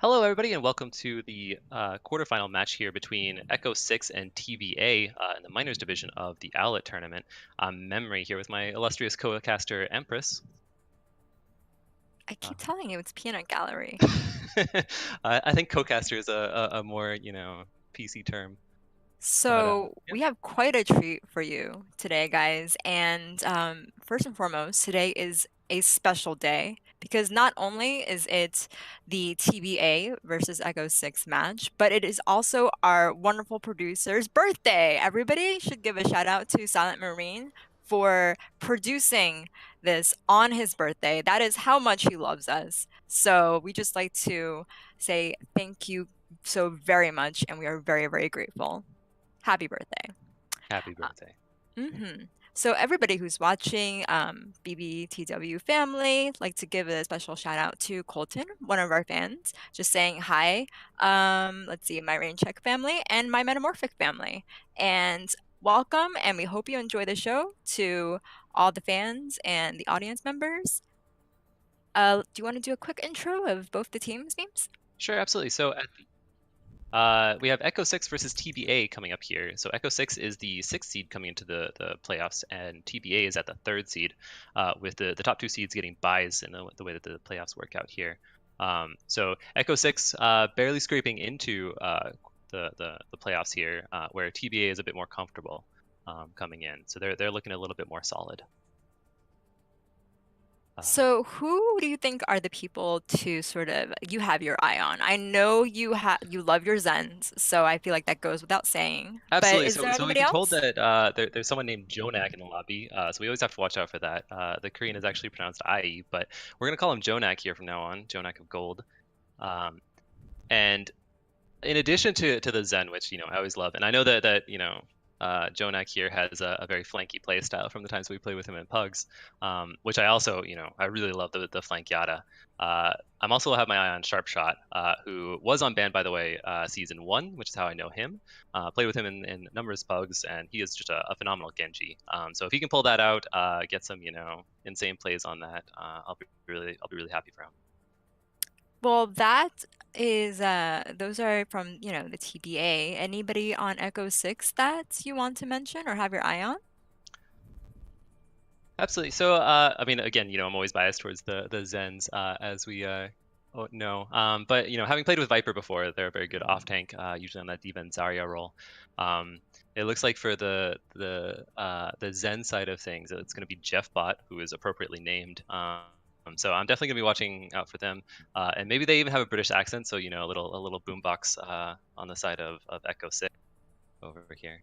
Hello, everybody, and welcome to the quarterfinal match here between Echo 6 and TBA in the minors division of the Owlet tournament. I'm Memre here with my illustrious co-caster Empress. I keep telling you it's peanut gallery. I think co-caster is a more, PC term. But So yeah, we have quite a treat for you today, guys. And first and foremost, today is a special day because not only is it the TBA versus Echo 6 match, but it is also our wonderful producer's birthday. Everybody should give a shout out to SilentMarine for producing this on his birthday. That is how much he loves us. So we just like to say thank you so very much, and we are very, very grateful. Happy birthday. happy Uh, birthday. So everybody who's watching, BBTW family, like to give a special shout out to Colton, one of our fans, just saying hi. Let's see, my Rain Check family and my Metamorphic family. And welcome, and we hope you enjoy the show to all the fans and the audience members. Do you want to do a quick intro of both the teams' names? Sure, absolutely. So we have Echo 6 versus TBA coming up here. So Echo 6 is the sixth seed coming into the playoffs, and TBA is at the third seed, with the top two seeds getting buys in the way that the playoffs work out here. So Echo 6 barely scraping into the playoffs here, where TBA is a bit more comfortable coming in. So they're looking a little bit more solid. So who do you think are the people to sort of you have your eye on? I know you love your Zens, so I feel like that goes without saying. But Absolutely. is there So we've anybody been told else? that there's someone named Jonak in the lobby. So we always have to watch out for that. The Korean is actually pronounced IE, but we're gonna call him Jonak here from now on. Jonak of Gold. Um, and in addition to the Zen, which I always love, and I know that Jonak here has a very flanky play style from the times we play with him in Pugs, which I also I really love the flank Yada. I'm also have my eye on Sharp Shot, who was on band by the way season one, which is how I know him. Played with him in numerous Pugs, and he is just a phenomenal Genji. So if he can pull that out, get some insane plays on that, I'll be really happy for him. Well, that is those are from, the TBA. Anybody on Echo 6 that you want to mention or have your eye on? Absolutely. So, I mean, again, I'm always biased towards the Zens, as we know. But having played with Viper before, they're a very good off tank, usually on that D.Va and Zarya role. It looks like for the Zen side of things, it's going to be Jeffbot, who is appropriately named. So I'm definitely going to be watching out for them, and maybe they even have a British accent, so a little boombox on the side of Echo 6 over here.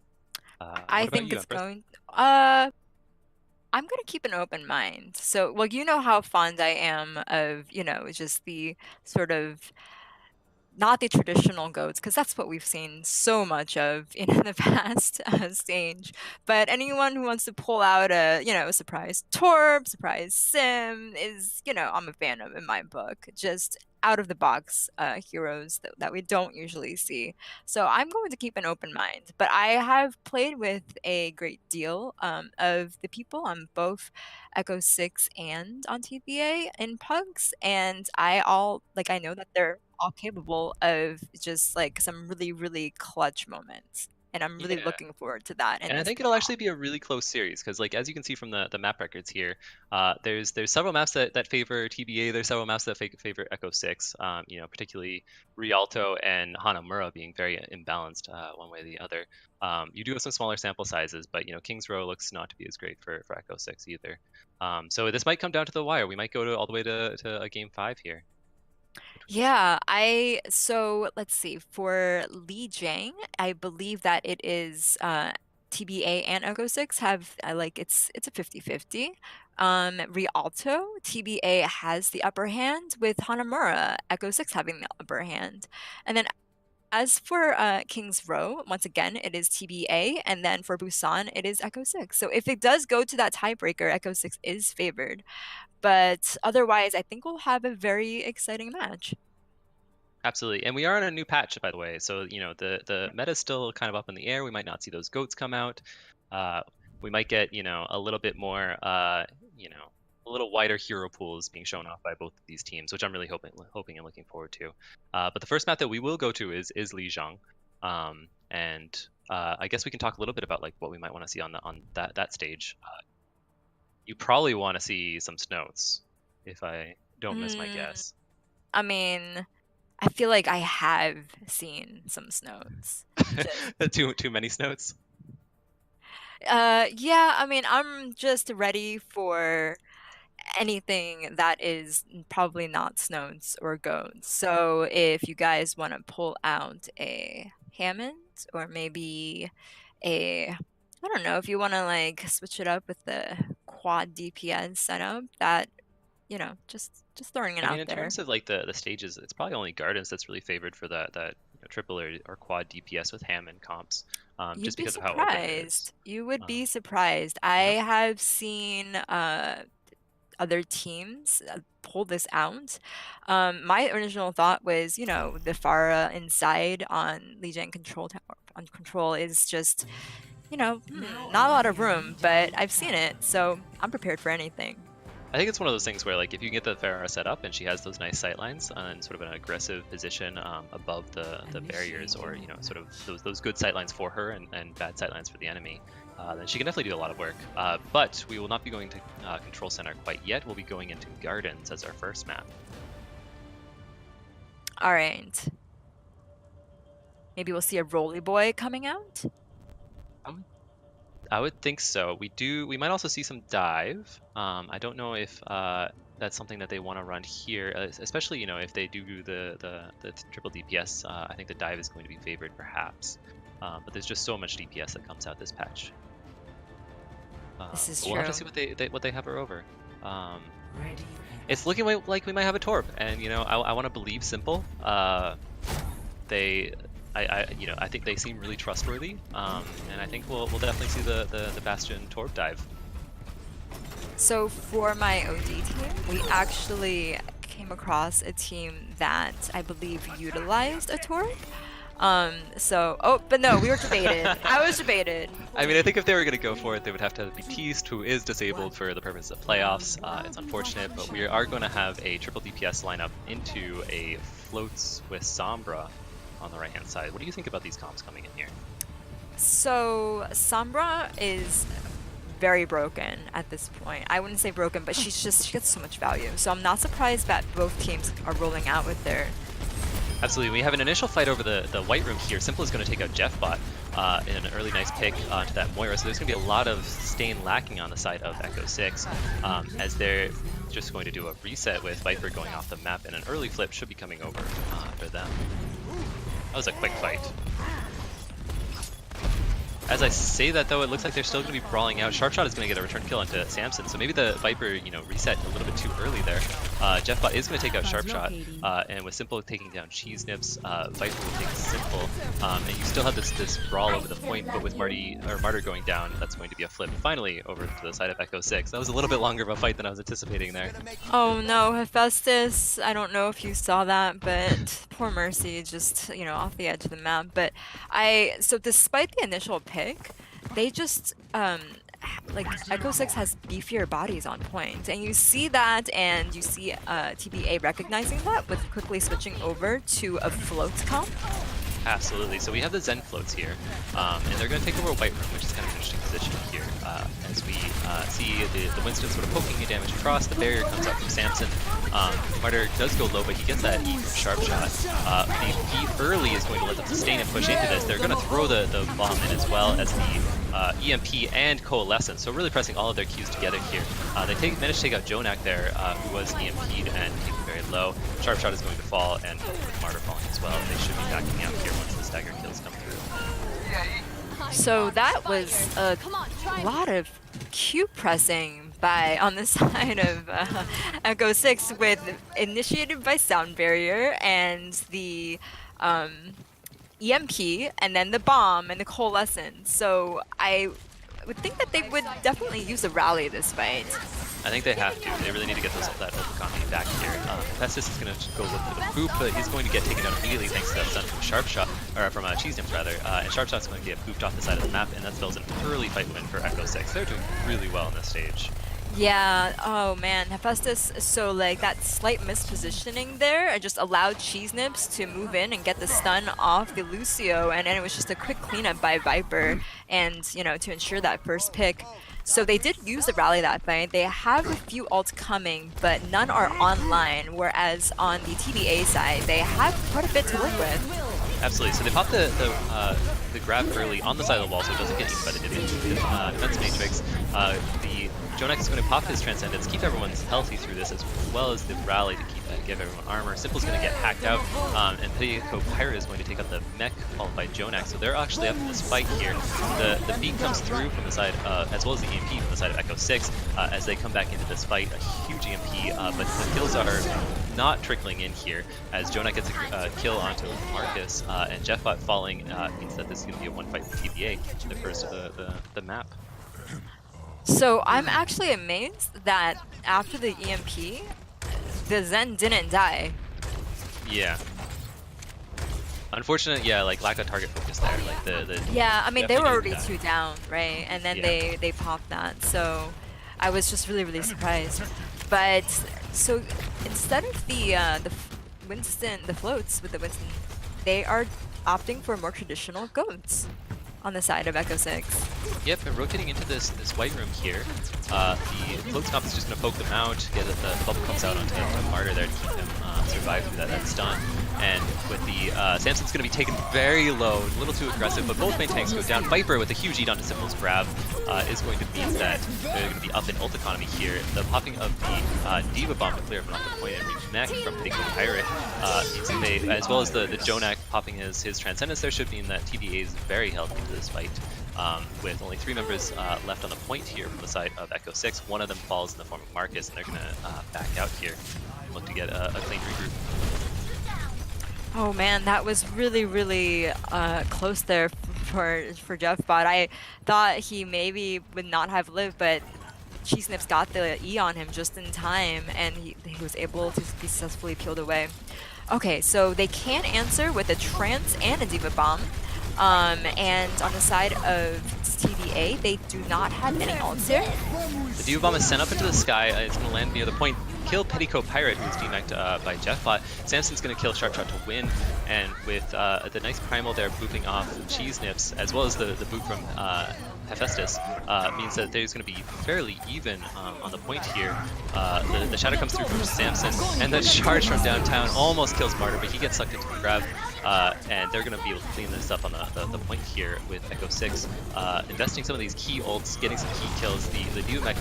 I What about think you, it's Empress? going I'm gonna keep an open mind. So, well, you know how fond I am of, just the sort of not the traditional goats, because that's what we've seen so much of in the past stage. But anyone who wants to pull out a surprise Torb, surprise Sim is, I'm a fan of in my book. Just out of the box heroes that we don't usually see. So I'm going to keep an open mind. But I have played with a great deal of the people on both Echo 6 and on TBA in Pugs, and I know that they're all capable of just like some really, really clutch moments. And I'm really Yeah. looking forward to that in And I this think it'll playoff. actually be a really close series because, like, as you can see from the map records here, there's several maps that favor TBA. There's several maps that favor Echo 6. Particularly Rialto and Hanamura being very imbalanced one way or the other. You do have some smaller sample sizes, but King's Row looks not to be as great for Echo 6 either. So this might come down to the wire. We might go all the way to a game 5 here between the two. Yeah, so let's see. For Lijiang, I believe that it is TBA and Echo 6 have I like it's a 50-50. Rialto, TBA has the upper hand with Hanamura, Echo 6 having the upper hand. And then as for King's Row, once again, it is TBA, and then for Busan, it is Echo 6. So if it does go to that tiebreaker, Echo 6 is favored. But otherwise, I think we'll have a very exciting match. Absolutely. And we are on a new patch, by the way. So, the meta is still kind of up in the air. We might not see those goats come out. Uh, we might get, a little bit more, a little wider hero pool is being shown off by both of these teams, which I'm really hoping and looking forward to. But the first map that we will go to is Lijiang, and I guess we can talk a little bit about like what we might want to see on that stage. You probably want to see some snows, if I don't miss my guess. I mean, I feel like I have seen some snows. Too many snows. Yeah, I mean, I'm just ready for anything that is probably not snows or goats. So if you guys want to pull out a Hammond or maybe I don't know, if you want to like switch it up with the quad DPS setup, that, you know, just throwing it I mean, out in there. terms of like the stages, it's probably only Gardens that's really favored for that triple or quad DPS with Hammond comps, You'd just be because of how open it is. surprised. You would be surprised. I have seen other teams pull this out. My original thought was, you know, the Pharah inside on Lijiang control tower on control is just, you know, not a lot of room, but I've seen it, so I'm prepared for anything. I think it's one of those things where like if you can get the Pharah set up and she has those nice sightlines and sort of an aggressive position above the barriers, or you know, sort of those good sightlines for her and bad sightlines for the enemy, then she can definitely do a lot of work. But we will not be going to Control Center quite yet. We'll be going into Gardens as our first map. All right. Maybe we'll see a Roly Boy coming out? I would think so. We might also see some dive. I don't know if that's something that they want to run here, especially, you know, if they do the triple DPS. I think the dive is going to be favored perhaps. But there's just so much DPS that comes out this patch. This is we'll true. have to see what they have her over. It's looking like we might have a Torb, and you know, I want to believe Simple. I think they seem really trustworthy, and I think we'll definitely see the Bastion Torb dive. So for my OD team, we actually came across a team that I believe utilized a Torb. But no, we were debated. I was debated. I mean, I think if they were going to go for it, they would have to have Baptiste, who is disabled for the purpose of playoffs. It's unfortunate, but we are going to have a triple DPS lineup into a floats with Sombra on the right-hand side. What do you think about these comps coming in here? So Sombra is very broken at this point. I wouldn't say broken, but she gets so much value. So I'm not surprised that both teams are rolling out with their... Absolutely. We have an initial fight over the white room here. Simple is going to take out Jeffbot in an early nice pick to that Moira. So there's going to be a lot of stain lacking on the side of Echo 6 as they're just going to do a reset with Viper going off the map, and an early flip should be coming over for them. That was a quick fight. As I say that, though, it looks like they're still going to be brawling out. Sharpshot is going to get a return kill into Samson, so maybe the Viper, you know, reset a little bit too early there. Jeffbot is going to take out Sharpshot, and with Simple taking down Cheese Nips, Viper will take Simple, and you still have this brawl over the point, but with Martyr going down, that's going to be a flip finally over to the side of Echo 6. That was a little bit longer of a fight than I was anticipating there. Oh no, Hephaestus, I don't know if you saw that, but poor Mercy just, you know, off the edge of the map. But so despite the initial pick, they just like Echo 6 has beefier bodies on point, and you see that, and you see TBA recognizing that with quickly switching over to a float comp. Absolutely. So we have the Zen floats here, and they're going to take over White Room, which is kind of an interesting position here. As we see the Winston sort of poking a damage across, the barrier comes out from Samson. Martyr does go low, but he gets that E from Sharpshot. The E early is going to let them sustain and push into this. They're going to throw the bomb in as well as the EMP and Coalescence, so really pressing all of their Qs together here. They managed to take out Jonak there, who was EMP'd and taken very low. Sharpshot is going to fall, and with Martyr falling as well, they should be backing out here once the stagger kills come through. So that was a lot of Q pressing on the side of Echo 6, with initiated by Sound Barrier and the EMP, and then the bomb and the Coalescence. So I would think that they would definitely use a rally this fight. I think they have to. They really need to get that Overcombi back here. Festus is going to go look for the boop, but he's going to get taken down immediately thanks to that stun from Sharpshot, or from Cheese Nips rather. And Sharpshot's going to get booped off the side of the map, and that spells an early fight win for Echo 6. They're doing really well on this stage. Yeah, oh man, Hephaestus, so like that slight mispositioning there and just allowed Cheese Nips to move in and get the stun off the Lucio, and then it was just a quick cleanup by Viper and, you know, to ensure that first pick. So they did use the rally that fight. They have a few ults coming, but none are online, whereas on the TBA side, they have quite a bit to work with. Absolutely. So they pop the grab early on the side of the wall, so it doesn't get eaten by the defense matrix. The Jonak is going to pop his Transcendence, keep everyone healthy through this, as well as the rally to give everyone armor. Simple's going to get hacked out, and Petticoat Pirate is going to take out the mech followed by Jonak. So they're actually up in this fight here. The beat comes through from the side, as well as the EMP from the side of Echo 6, as they come back into this fight. A huge EMP, but the kills are not trickling in here, as Jonak gets a kill onto Marcus, and Jeffbot falling means that this is going to be a one fight for TBA, the first of the map. So I'm actually amazed that after the EMP, the Zen didn't die. Yeah. Unfortunate, yeah, like lack of target focus there. Like the yeah, I mean they were already 2 down, right? And then yeah. they popped that. So I was just really surprised. But so instead of the Winston, the floats with the Winston, they are opting for more traditional goats on the side of Echo 6. Yep, and rotating into this white room here. The float stomp is just going to poke them out, get the bubble comes out onto Martyr there to keep him survive through that stun. And with the Samson's going to be taken very low, a little too aggressive, but both main tanks go down. Viper with a huge eat onto Simple's grab is going to mean that they're going to be up in ult economy here. The popping of the Diva Bomb to clear him off the point and reconnect from Petticoat Pirate means that they, as well as the Jonak popping his Transcendence there, should mean that TBA is very healthy into this fight. With only 3 members left on the point here from the side of Echo 6. One of them falls in the form of Marcus, and they're going to back out here and look to get a clean regroup. Oh man, that was really close there for Jeffbot. I thought he maybe would not have lived, but Cheese Nips got the E on him just in time, and he was able to be successfully peeled away. Okay, so they can answer with a Trance and a Diva Bomb. And on the side of TBA, they do not have any ults here. The Diva Bomb is sent up into the sky. It's going to land near the point, kill Petticoat Pirate, who's DMAC'd by Jeffbot. Samson's going to kill Sharpshot to win, and with the nice primal there booping off Cheese Nips, as well as the boop from Hephaestus, means that there's going to be fairly even on the point here. The shadow comes through from Samson, and the charge from downtown almost kills Martyr, but he gets sucked into the grab. And they're going to be able to clean this up on the point here with Echo 6, investing some of these key ults, getting some key kills. The Diva mech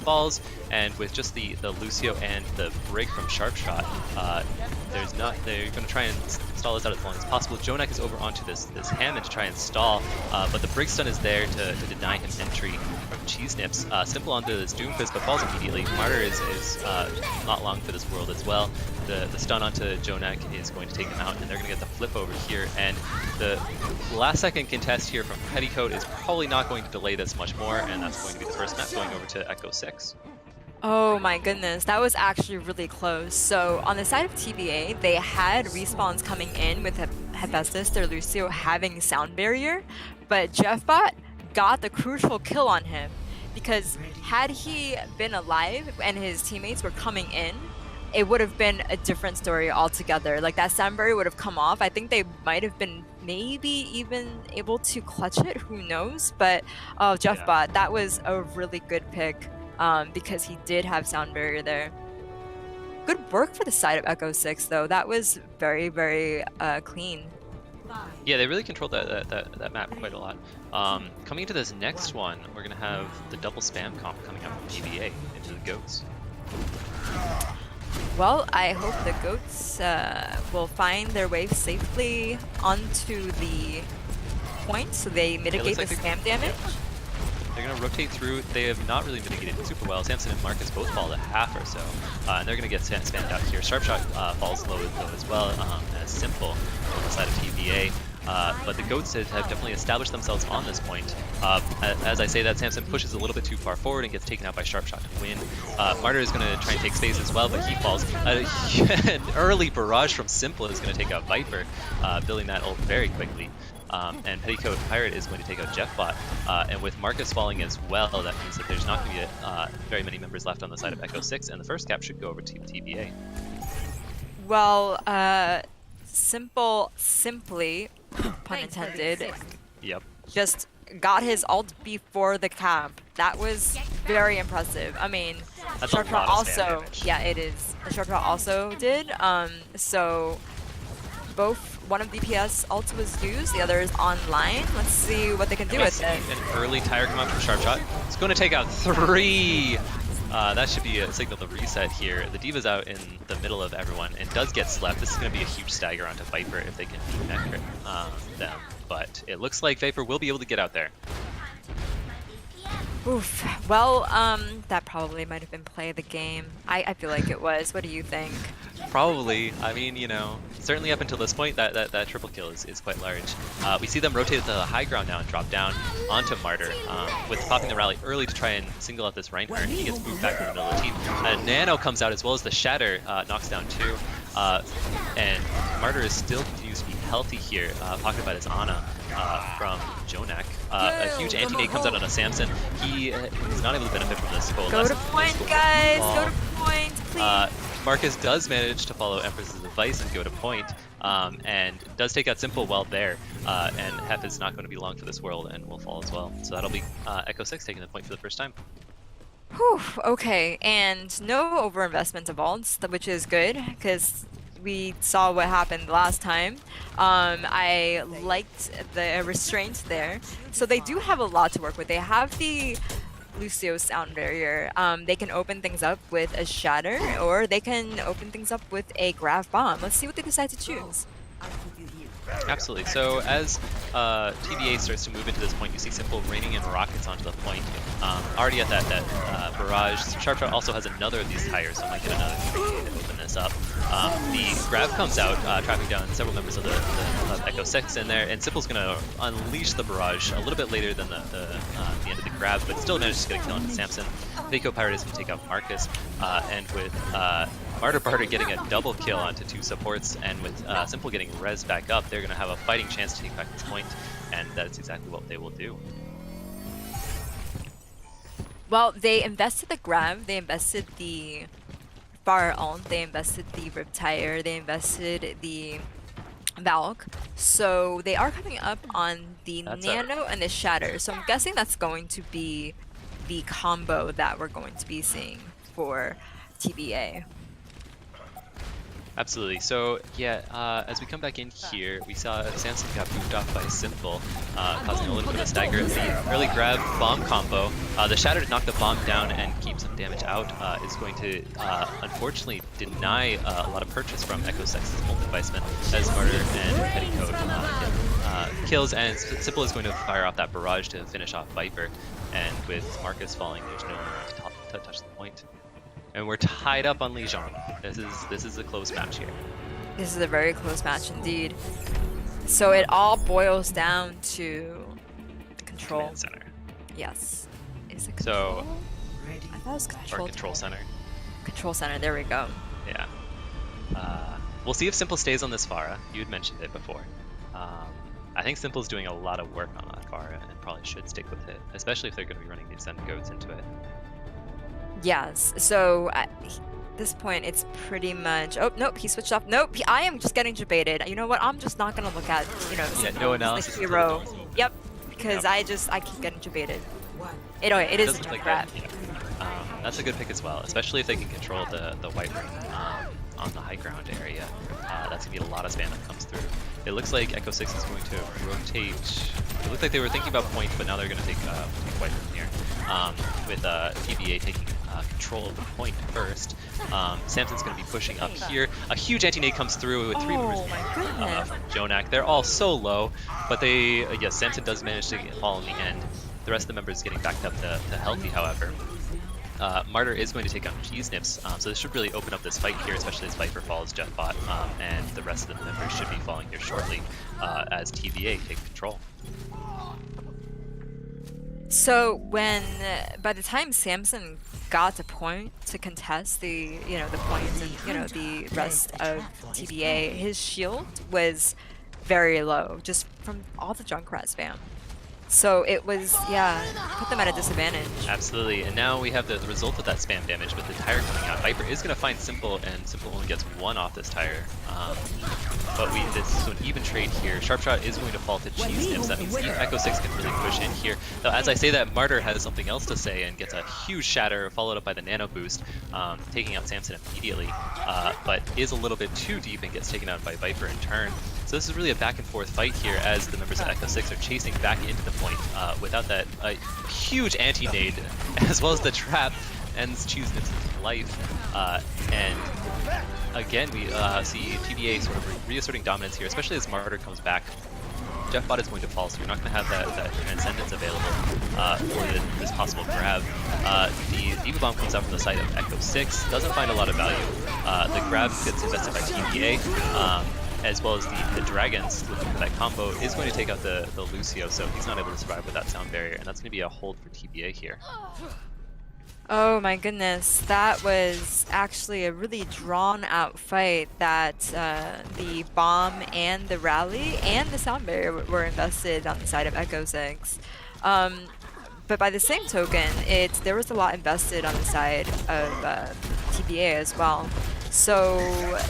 falls, and with just the Lucio and the break from Sharpshot, they're going to try and stall this out as long as possible. Jonak is over onto this Hammond to try and stall, but the break stun is there to deny him entry from Cheese Nips. Simple onto this Doomfist, but falls immediately. Martyr is not long for this world as well. The stun onto Jonak is going to take him out, and they're going to get the flip over here. And the last second contest here from Petticoat is probably not going to delay this much more, and that's going to be the first map going over to Echo 6. Oh my goodness, that was actually really close. So on the side of TBA, they had respawns coming in with Hephaestus, their Lucio, having sound barrier, but Jeffbot got the crucial kill on him, because had he been alive and his teammates were coming in, it would have been a different story altogether. Like, that sound barrier would have come off. I think they might have been maybe even able to clutch it, who knows? But Jeffbot, that was a really good pick, because he did have sound barrier there. Good work for the side of Echo 6 though. That was very clean. Yeah, they really controlled that map quite a lot. Coming into this next one, we're going to have the double spam comp coming up from TBA into the Goats. Well, I hope the Goats will find their way safely onto the point so they mitigate the spam damage. Yeah. They're going to rotate through. They have not really mitigated it super well. Samson and Marcus both fall to half or so, and they're going to get spammed out here. Sharpshot falls low as well, as Simple on the side of TBA. But the Goats have definitely established themselves on this point. As I say that, Samson pushes a little bit too far forward and gets taken out by Sharpshot to win. Martyr is going to try and take space as well, but he falls. An early barrage from Simple is going to take out Viper, building that ult very quickly. And Petticoat Pirate is going to take out Jeffbot. And with Marcus falling as well, that means that there's not going to be very many members left on the side of Echo 6, and the first cap should go over to TBA. Well, simply, pun intended, Yep. just got his ult before the cap. That was very impressive. I mean, That's Short a lot Draw of spam also, damage. yeah, it is. Short Draw also did. So one of DPS ult was used, the other is online. Let's see what they can do with it. An early tire come out from Sharp Shot. It's going to take out 3. That should be a signal to reset here. The Diva's out in the middle of everyone and does get slept. This is going to be a huge stagger onto Viper if they can beat Memre them. But it looks like Viper will be able to get out there. Oof. Well, that probably might have been play of the game. I feel like it was. What do you think? Probably. I mean, you know, certainly up until this point, that triple kill is quite large. We see them rotate to the high ground now and drop down onto Martyr, with popping the rally early to try and single out this Reinhardt. He gets moved back to the middle of the team. Nano comes out as well as the Shatter knocks down 2. And Martyr is still continues to be healthy here, pocketed by this Ana from Jonak. A huge anti-nade comes out on a Samson. He is not able to benefit from this goal. Go to point, guys! Go to point, please! Marcus does manage to follow Empress's advice and go to point, and does take out Simple well there, and Hef is not going to be long for this world and will fall as well. So that'll be Echo 6 taking the point for the first time. Whew, okay, and no overinvestment of ults, which is good, because we saw what happened last time. I liked the restraint there. So they do have a lot to work with. They have the Lucio sound barrier. They can open things up with a Shatter, or they can open things up with a Grav Bomb. Let's see what they decide to choose. Absolutely. So as TBA starts to move into this point, you see Simple raining in rockets onto the point. Already at that barrage. Sharp Shot also has another of these tires, so I might get another TBA to open this up. The Grav comes out, trapping down several members of the Echo 6 in there, and Simple's going to unleash the barrage a little bit later than the end of the Grav, but still manages to get a kill on Samson. Petticoat Pirate is going to take out Marcus, and with Martyr Barter getting a double kill onto 2 supports, and with Simple getting res back up, they're going to have a fighting chance to take back this point, and that is exactly what they will do. Well, they invested the Grav, they invested the Fire Ult, they invested the Riptire, they invested the Valk, so they are coming up on the Nano and the Shatter, so I'm guessing that's going to be the combo that we're going to be seeing for TBA. Absolutely. So yeah, as we come back in here, we saw Samson got moved off by Simple, causing a little bit of stagger. The early grab bomb combo, the Shatter to knock the bomb down and keep some damage out, is going to unfortunately deny a lot of purchase from Echo 6's multi-Viceman as Martyr and Petticoat get kills, and Simple is going to fire off that barrage to finish off Viper. And with Marcus falling, there's no one to touch the point. And we're tied up on Lijiang. This is a close match here. This is a very close match indeed. So it all boils down to the control Command center. Yes. Is it control? So I thought it was control. Or control center. Control center. There we go. Yeah. We'll see if Simple stays on this Pharah. You had mentioned it before. I think Simple's doing a lot of work on that Pharah and probably should stick with it, especially if they're going to be running these Zen goats into it. Yes, so at this point it's pretty much... Oh, nope, he switched off. Nope, I am just getting debated. You know what, I'm just not going to look at, you know, no analysis the hero. Yep, because I keep getting debated. It is a jump grab. That's a good pick as well, especially if they can control the white ring on the high ground area. That's going to be a lot of spam that comes through. It looks like Echo 6 is going to rotate. It looked like they were thinking about point, but now they're going to take white ring here. With TBA taking control of the point first. Samson's going to be pushing up here. A huge anti-nade comes through with 3 members from Jonak. They're all so low, but yes, Samson does manage to fall in the end. The rest of the members getting backed up to healthy, however. Martyr is going to take on Cheese-Nips, so this should really open up this fight here, especially as Viper falls Jeffbot, and the rest of the members should be falling here shortly as TBA take control. So by the time Samson got to point to contest the points and the rest of TBA, his shield was very low just from all the Junkrat spam. So it was, yeah, put them at a disadvantage. Absolutely, and now we have the result of that spam damage with the tire coming out. Viper is going to find Simple, and Simple only gets 1 off this tire. But this is an even trade here. Sharpshot is going to fall to Cheese Nips. That means Echo 6 can really push in here. Though as I say that, Martyr has something else to say and gets a huge shatter, followed up by the Nano Boost, taking out Samson immediately, but is a little bit too deep and gets taken out by Viper in turn. So this is really a back and forth fight here as the members of Echo 6 are chasing back into the point without that huge anti-nade, as well as the trap ends Cheese Nips' life. And again, we see TBA sort of reasserting dominance here, especially as Martyr comes back. Jeffbot is going to fall, so you're not going to have that Transcendence available for this possible grab. The Diva Bomb comes out from the side of Echo 6, doesn't find a lot of value. The grab gets invested by TBA, as well as the Dragons looking for that combo is going to take out the Lucio, so he's not able to survive with that sound barrier, and that's going to be a hold for TBA here. Oh my goodness, that was actually a really drawn out fight that the bomb and the rally and the sound barrier were invested on the side of Echo 6. But by the same token, there was a lot invested on the side of TBA as well. So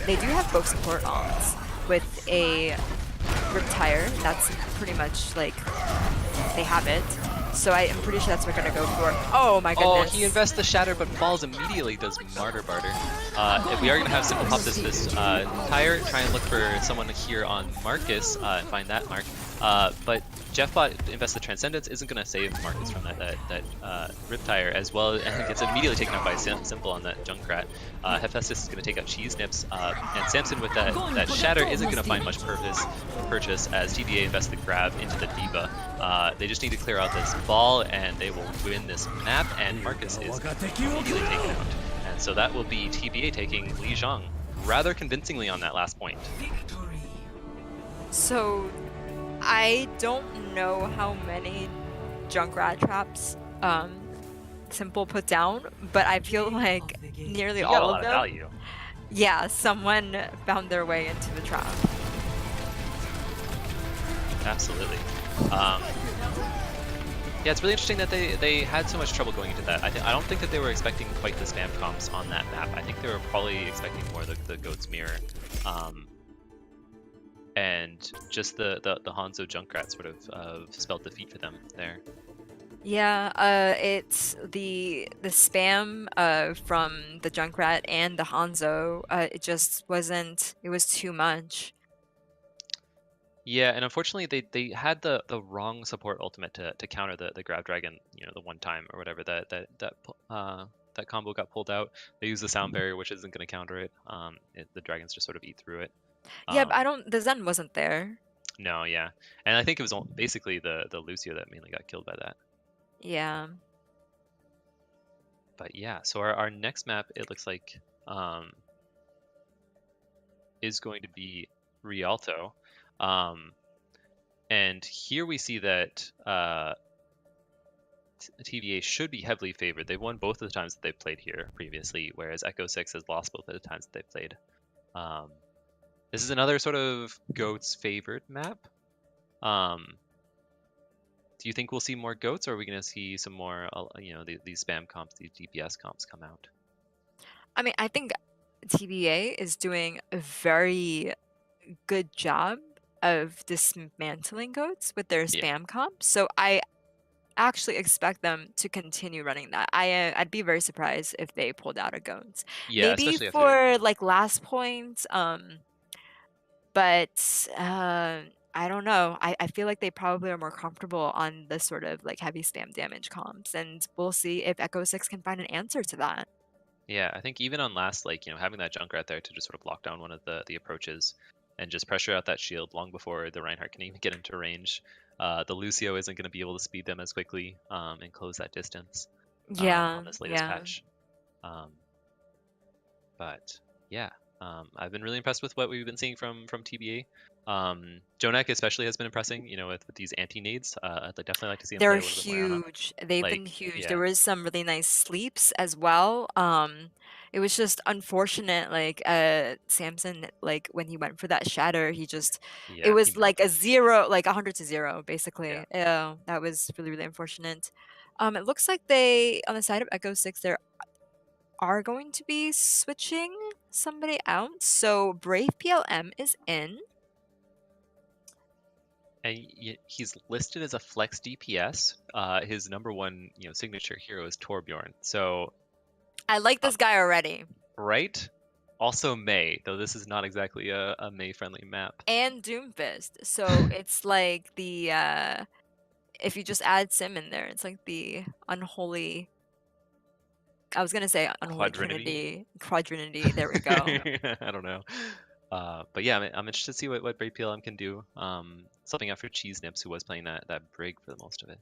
they do have both support ons with a Rip Tire. That's pretty much like they have it. So I'm pretty sure that's what we're gonna go for. Oh my goodness. Oh, he invests the Shatter but falls immediately, does Martyr Barter. If we are gonna have Simple pop this tire, try and look for someone here on Marcus and find that mark. But Jeffbot invests the Transcendence, isn't gonna save Marcus from that Rip Tire as well, and gets immediately taken out by Simple on that Junkrat. Hephaestus is gonna take out Cheese Nips, and Samson with that Shatter isn't gonna find much purchase as TBA invests the grab into the Diva. They just need to clear out this ball and they will win this map, and Marcus is immediately taken out. And so that will be TBA taking Lijiang rather convincingly on that last point. So I don't know how many Junkrat traps Simple put down, but I feel like nearly all of them. Value. Yeah, someone found their way into the trap. Absolutely. Yeah, it's really interesting that they had so much trouble going into that. I don't think that they were expecting quite the spam comps on that map. I think they were probably expecting more the Goat's Mirror. And just the Hanzo Junkrat sort of spelled defeat for them there. Yeah, it's the spam from the Junkrat and the Hanzo. It just wasn't. It was too much. Yeah, and unfortunately they had the wrong support ultimate to counter the Grab Dragon, the one time or whatever that combo got pulled out. They used the sound barrier, which isn't going to counter it. The dragons just sort of eat through it. Yeah, but the Zen wasn't there. No, yeah, and I think it was basically the Lucio that mainly got killed by that. Yeah. But yeah, so our next map, it looks like, is going to be Rialto. And here we see that TVA should be heavily favored. They've won both of the times that they've played here previously, whereas Echo 6 has lost both of the times that they've played. This is another sort of Goats favored map. Do you think we'll see more Goats, or are we going to see some more, these spam comps, these DPS comps come out? I mean, I think TBA is doing a very good job of dismantling Goats with their spam comps. So I actually expect them to continue running that. I'd be very surprised if they pulled out a Goats. Yeah, maybe for like last point, but I don't know. I feel like they probably are more comfortable on the sort of like heavy spam damage comps, and we'll see if Echo 6 can find an answer to that. Yeah, I think even on last, having that Junkrat there to just sort of lock down one of the approaches and just pressure out that shield long before the Reinhardt can even get into range. The Lucio isn't going to be able to speed them as quickly and close that distance on this latest patch. But yeah, I've been really impressed with what we've been seeing from TBA. Jonak especially has been impressing, with these anti-nades. I'd definitely like to see them They're play a huge. Bit more They've been huge. Yeah. There was some really nice sleeps as well. It was just unfortunate, like Samson, like when he went for that shatter, it Yeah, he was like milked a it. 0, like 100 to 0, Yeah. basically. Yeah, that was really, really unfortunate. It looks like they, on the side of Echo 6, there are going to be switching somebody out. So Brave PLM is in. And he's listed as a flex DPS. His number one, signature hero is Torbjorn. So, I like um, this guy already. right? Also May, though this is not exactly a May-friendly map. And Doomfist. So it's like the if you just add Sim in there, it's like the unholy, I was gonna say unholy Quadrinity? trinity, quadrinity. There we go. I don't know. But yeah, I'm interested to see what Brave PLM can do. Something out for Cheese Nips, who was playing that Brig for the most of it,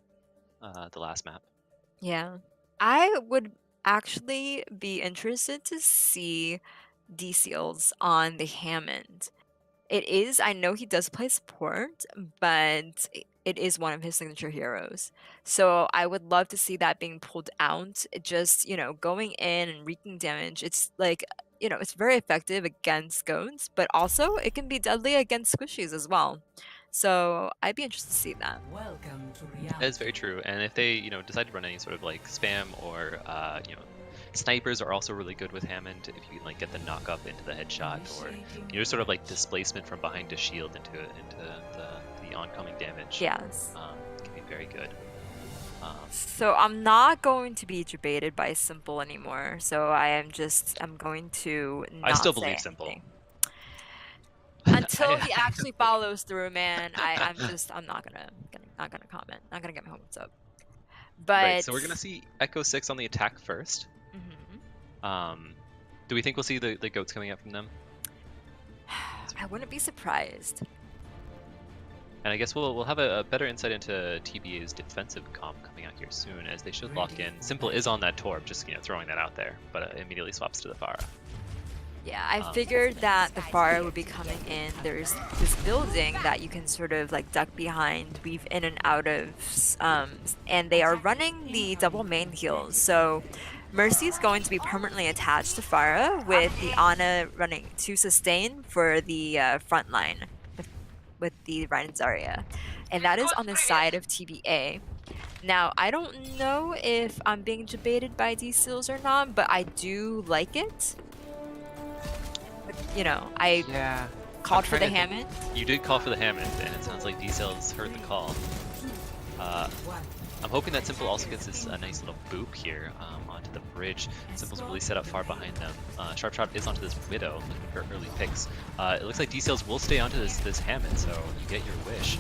the last map. Yeah. I would actually be interested to see D Seals on the Hammond. I know he does play support, but it is one of his signature heroes. So I would love to see that being pulled out, just, going in and wreaking damage. It's like, it's very effective against goats, but also it can be deadly against squishies as well. So I'd be interested to see that. Welcome to That is Rialto. very true. And if they, decide to run any sort of like spam or, snipers are also really good with Hammond if you can like get the knock up into the headshot or sort of like displacement from behind to shield into the oncoming damage. Yes. Can be very good. So I'm not going to be debated by Simple anymore. So I'm going to not I still say believe Simple. anything. Until he actually follows through, man, I'm not gonna comment. Not gonna get my hopes up. But Right, so we're gonna see Echo 6 on the attack first. Do we think we'll see the goats coming up from them? I wouldn't be surprised. And I guess we'll have a better insight into TBA's defensive comp coming out here soon, as they should lock in. Simple is on that Torb, just throwing that out there, but immediately swaps to the Pharah. Yeah, I figured that the Pharah would be coming in. There's this building that you can sort of like duck behind, weave in and out of, and they are running the double main heals. So Mercy is going to be permanently attached to Pharah, with the Ana running to sustain for the front line with the Ryan Zarya. And that is on the side of TBA. Now, I don't know if I'm being debated by D-Seals or not, but I do like it. I called for the Hammond. You did call for the Hammond, and it sounds like D-Cells heard the call. I'm hoping that Simple also gets this nice little boop here onto the bridge. Simple's really set up far behind them. Sharp Shot is onto this Widow, looking for early picks. It looks like D-Cells will stay onto this Hammond, so you get your wish.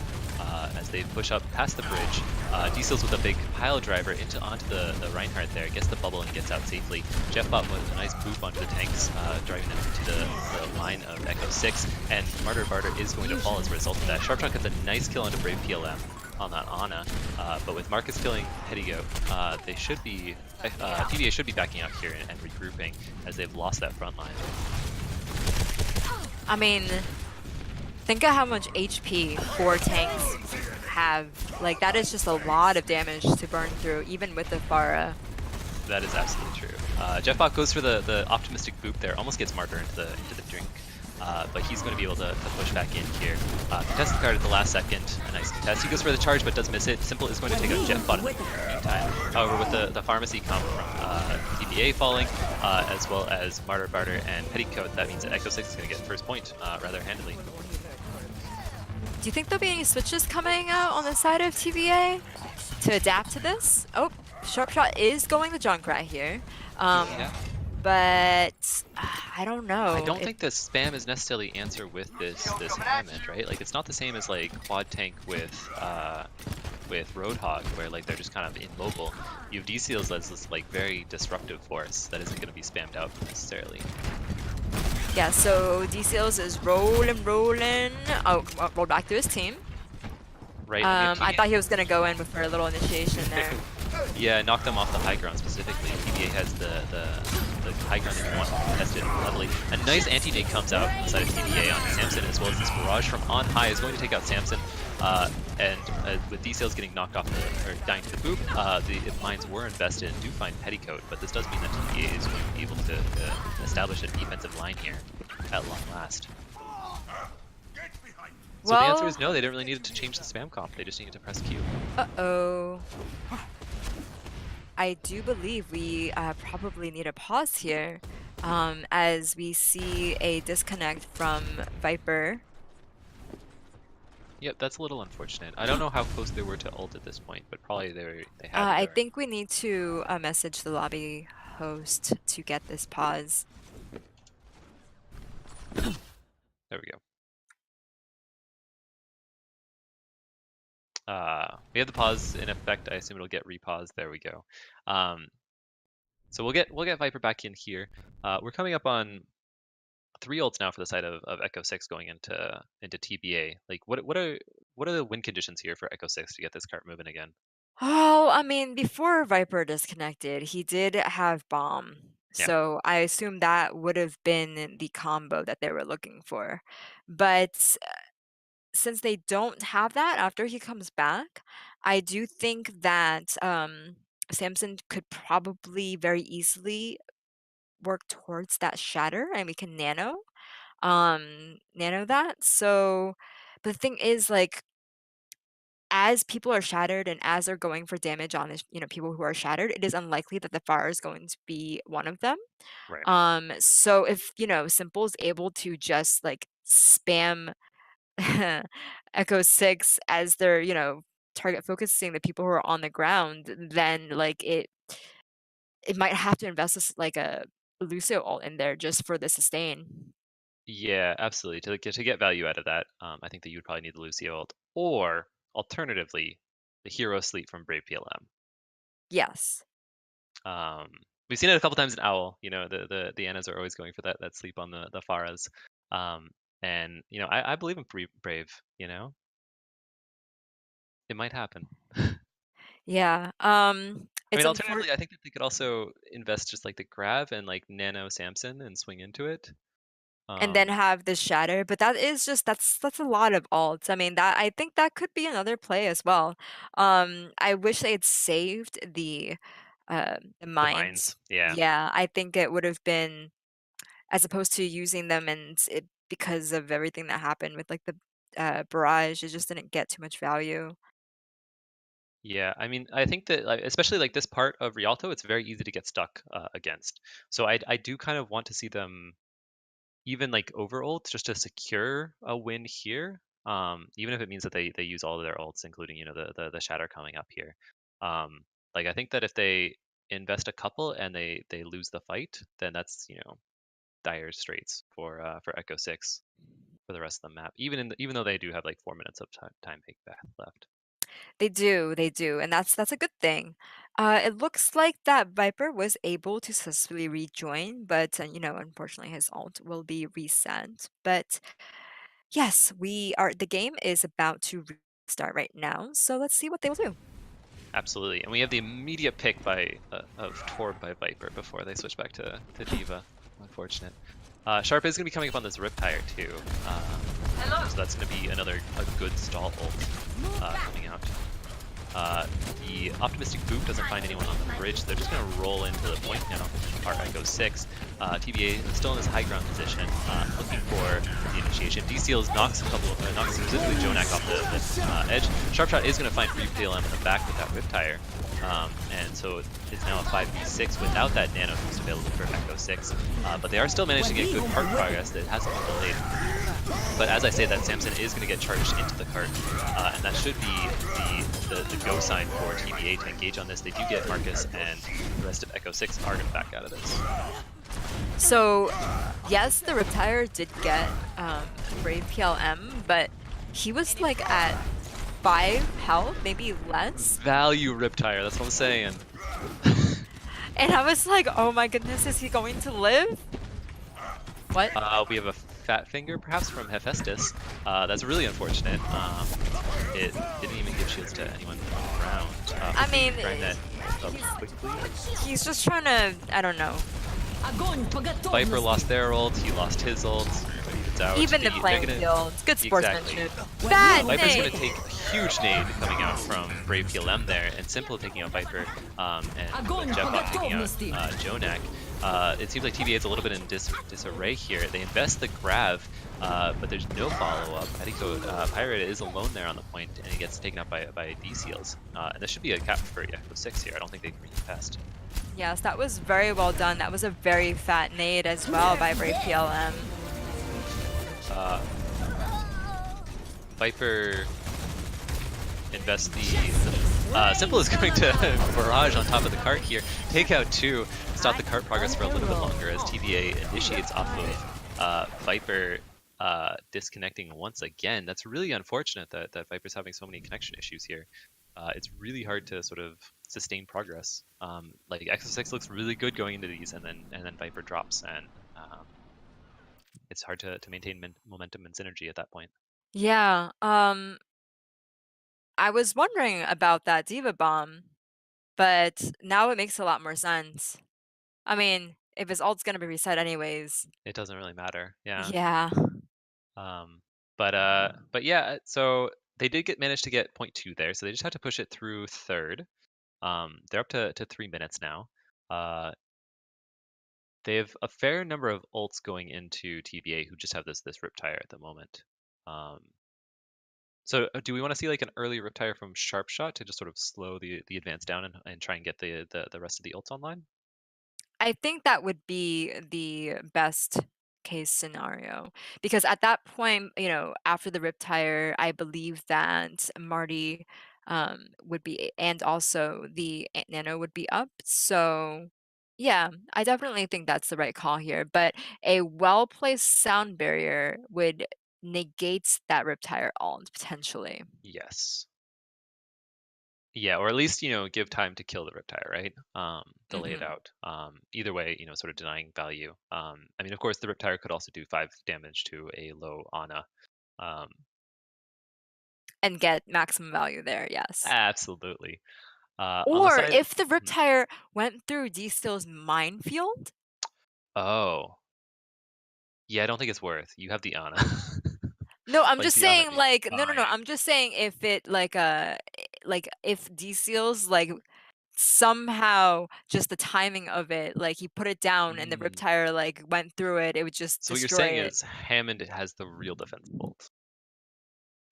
As they push up past the bridge, D-Cells with a big pile driver onto the Reinhardt there, gets the bubble and gets out safely. Jeffbot with a nice boop onto the tanks, driving them into the line of Echo 6, and Martyr Barter is going to fall as a result of that. Sharp Shot gets a nice kill onto Brave PLM on that Ana, but with Marcus killing Pettigoat, they should be TBA should be backing out here and regrouping, as they've lost that front line. I mean, think of how much HP 4 tanks have. Like, that is just a lot of damage to burn through, even with the Pharah. That is absolutely true. Jeffbot goes for the optimistic boop there, almost gets Martyr into the drink. But he's going to be able to push back in here. Contested card at the last second. A nice contest. He goes for the charge but does miss it. Simple is going to take out Jeffbot in the meantime. However, with the pharmacy comp from TBA falling, as well as Martyr Barter and Petticoat, that means that Echo 6 is going to get first point rather handily. Do you think there'll be any switches coming out on the side of TBA to adapt to this? Oh, Sharp Shot is going the Junkrat here. Yeah. But I don't know. I don't think the spam is necessarily answer with this Hammond, right? Like, it's not the same as like quad tank with Roadhog, where like they're just kind of immobile. You have D-Seals as this like very disruptive force that isn't going to be spammed out necessarily. Yeah, so D-Seals is rolling. Oh, rolled back to his team. Right. I thought he was gonna go in for a little initiation there. Yeah, knock them off the high ground specifically. TBA has the high ground that you want tested heavily. A nice anti-nade comes out inside of TBA on Samson, as well as this barrage from on high is going to take out Samson. And with D-Sales getting knocked off or dying to the boop, the mines were invested and do find Petticoat, but this does mean that TBA is going to be able to establish a defensive line here at long last. So the answer is no, they didn't really need to change the spam comp, they just needed to press Q. Uh-oh. I do believe we probably need a pause here, as we see a disconnect from Viper. Yep, that's a little unfortunate. I don't know how close they were to ult at this point, but probably they had. I think we need to message the lobby host to get this pause. There we go. We have the pause in effect. I assume it'll get repaused. There we go. So we'll get Viper back in here. We're coming up on 3 ults now for the side of Echo 6 going into TBA. Like what are the win conditions here for Echo 6 to get this cart moving again? Oh, I mean, before Viper disconnected, he did have bomb. Yeah. So I assume that would have been the combo that they were looking for. But since they don't have that after he comes back, I do think that Samson could probably very easily work towards that shatter, and we can nano that. So, but the thing is, like, as people are shattered and as they're going for damage on this, people who are shattered, it is unlikely that the fire is going to be one of them. Right. So if Simple is able to just like spam Echo 6 as they're target focusing the people who are on the ground, then like it might have to invest like a Lucio ult in there just for the sustain. Yeah, absolutely. To get value out of that, I think that you would probably need the Lucio ult, or alternatively, the hero sleep from Brave PLM. Yes. We've seen it a couple times in Owl. The Annas are always going for that sleep on the Pharahs. And I believe in Brave. It might happen. Yeah. I mean, alternatively, I think that they could also invest just like the grab and like nano Samson and swing into it. And then have the shatter, but that is just that's a lot of alts. I mean, I think that could be another play as well. I wish they had saved the mines. Yeah. Yeah, I think it would have been, as opposed to using them because of everything that happened with like the barrage, it just didn't get too much value. Yeah, I mean, I think that especially like this part of Rialto, it's very easy to get stuck against. So I do kind of want to see them even like over ult just to secure a win here. Even if it means that they use all of their ults, including the shatter coming up here. Like I think that if they invest a couple and they lose the fight, then that's dire straits for Echo 6 for the rest of the map. Even though they do have like 4 minutes of time back left. They do, and that's a good thing. It looks like that Viper was able to successfully rejoin, but unfortunately his ult will be reset. But yes, the game is about to restart right now, so let's see what they will do. Absolutely, and we have the immediate pick of Torb by Viper before they switch back to D.Va. Unfortunate. Sharp is going to be coming up on this Riptire too, so that's going to be a good stall ult coming out. The Optimistic Boop doesn't find anyone on the bridge. They're just going to roll into the point now. Our Echo 6. TBA is still in this high ground position, looking for the initiation. D-Seals knocks specifically Jonak off the edge. Sharpshot is going to find free PLM in the back with that Riptire. And so it's now a 5v6 without that nano boost available for Echo 6. But they are still managing to get good cart progress that hasn't been delayed. But as I say, that Samson is going to get charged into the cart, and that should be the go sign for TBA to engage on this. They do get Marcus, and the rest of Echo 6 are going to back out of this. So, yes, the Riptire did get Brave PLM, but he was like at 5 health, maybe less. Value Riptire, that's what I'm saying. And I was like, oh my goodness, is he going to live? What? We have a Fat Finger, perhaps, from Hephaestus. That's really unfortunate. It didn't even give shields to anyone on the ground. I mean, he's just trying to, I don't know. Viper lost their ult, he lost his ult. turns out Even the they're playing gonna field. Good exactly. sportsmanship. Bad Viper's going to nade. take a huge nade coming out from Brave PLM there, and Simple taking out Viper, and with Jeffbot taking out Jonak. It seems like TBA is a little bit in disarray here. They invest the Grav, but there's no follow-up. I think so. Pirate is alone there on the point, and he gets taken out by D-Seals. And this should be a cap for Echo 6 here. I don't think they can contest. Yes, that was very well done. That was a very fat nade as well by Brave PLM. Viper invest the Simple is going to barrage on top of the cart here, take out 2, stop the cart progress for a little bit longer as TBA initiates off of Viper disconnecting once again. That's really unfortunate that Viper's having so many connection issues here. It's really hard to sort of sustain progress. Like X6 looks really good going into these, and then Viper drops, and it's hard to maintain momentum and synergy at that point. Yeah, I was wondering about that Diva Bomb, but now it makes a lot more sense. I mean, if his ult's gonna be reset anyways. It doesn't really matter. Yeah. Yeah. Um, but yeah, so they did manage to get point 2 there, so they just had to push it through third. They're up to 3 minutes now. They have a fair number of ults going into TBA who just have this Riptire at the moment. So do we want to see like an early Riptire from Sharpshot to just sort of slow the advance down and try and get the rest of the ults online? I think that would be the best case scenario because at that point, after the Riptire, I believe that Marty would be, and also the Nano would be up. So, yeah, I definitely think that's the right call here. But a well-placed sound barrier would negate that Riptire ult potentially. Yes. Yeah, or at least, give time to kill the Riptire, right? Delay it Hmm. out. Either way, sort of denying value. I mean, of course, the Riptire could also do 5 damage to a low Ana. Um, And get maximum value there, yes. absolutely. On the Or side, if the mhm. Riptire went through D-Steel's minefield? Oh, yeah, I don't think it's worth. You have the Ana. No, I'm Like just the Ana would saying be like no, fine. I'm just saying if it like if D-Seals like somehow just the timing of it, like he put it down and the Mm. Riptire like went through it, it would just So what you're destroy saying it. is Hammond has the real defense bolt.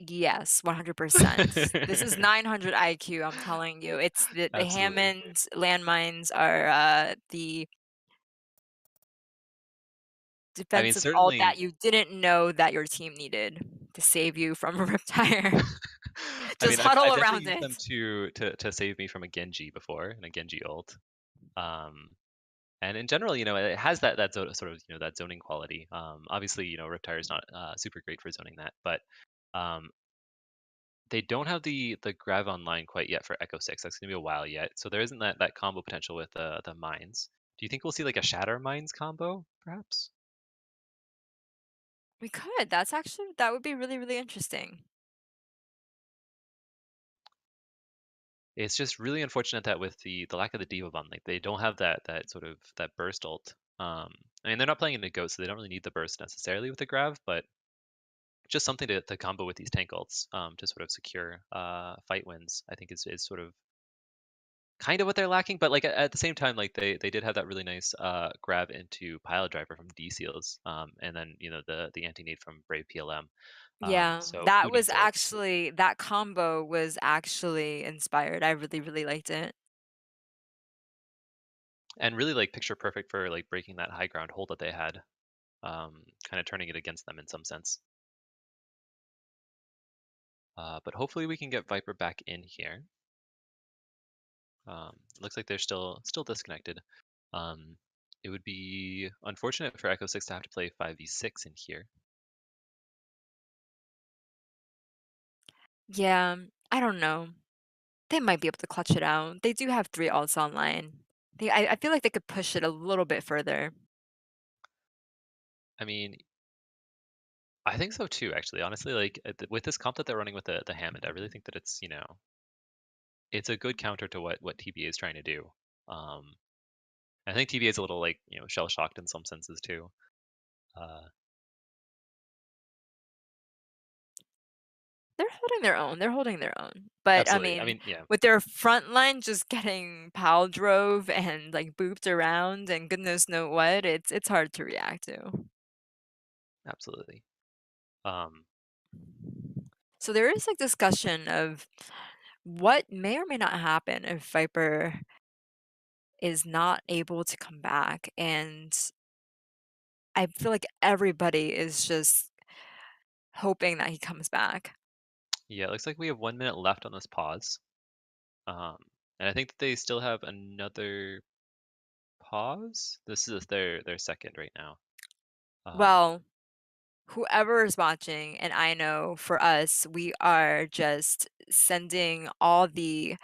Yes, 100%. This is 900 IQ, I'm telling you. It's the Absolutely. Hammond landmines are the I mean, defensive ult that certainly. you didn't know that your team needed to save you from a Riptire. I Just mean, I've huddle definitely around used them it. to save me from a Genji before, and a Genji ult. Um, and in general, it has that sort of that zoning quality. Obviously, Riptire is not super great for zoning that, but um, they don't have the Grav online quite yet for Echo 6. That's gonna be a while yet. So there isn't that combo potential with the mines. Do you think we'll see like a Shatter Mines combo, perhaps? We could. That would be really, really interesting. It's just really unfortunate that with the lack of the Diva Bomb, like they don't have that sort of that burst ult. I mean they're not playing in the Ghost, so they don't really need the burst necessarily with the Grav, but just something to combo with these tank ults to sort of secure fight wins. I think is sort of kind of what they're lacking, but like at the same time, like they did have that really nice grab into Pile Driver from D Seals, and then the anti nade from Brave PLM. Yeah, So who needs ults? that combo was actually inspired. I really, really liked it. And really like picture perfect for like breaking that high ground hold that they had, kind of turning it against them in some sense. But hopefully we can get Viper back in here. Looks like they're still disconnected. Um, it would be unfortunate for Echo 6 to have to play 5v6 in here. Yeah, I don't know. They might be able to clutch it out. They do have 3 ults online. I feel like they could push it a little bit further. I mean, I think so too, actually. Honestly, like with this comp that they're running with the Hammond, I really think that it's a good counter to what TBA is trying to do. Um, I think TBA is a little like shell shocked in some senses too. Uh, They're holding their own. They're holding their own. But I Absolutely. I mean, mean, yeah, with their front line just getting pile drove and like booped around and goodness know what, it's hard to react to. absolutely. Um, So there is like discussion of what may or may not happen if Viper is not able to come back. And I feel like everybody is just hoping that he comes back. yeah, it looks like we have 1 minute left on this pause. Um, and I think that they still have another pause. This is their second right now. Well, whoever is watching, and I know for us, we are just sending all the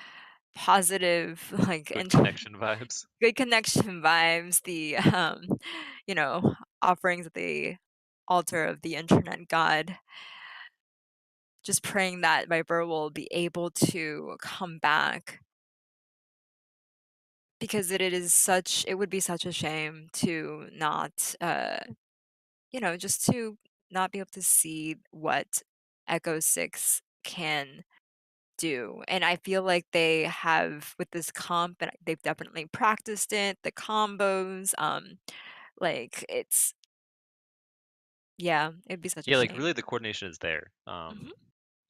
positive, like, Good and connection vibes. good connection vibes, the, you know, offerings at the altar of the internet god, just praying that Viper will be able to come back because it would be such a shame to not, just to not be able to see what Echo 6 can do. And I feel like they have with this comp, and they've definitely practiced it, the combos, like yeah, it'd be such a Yeah, like shame. really the coordination is there Mhm.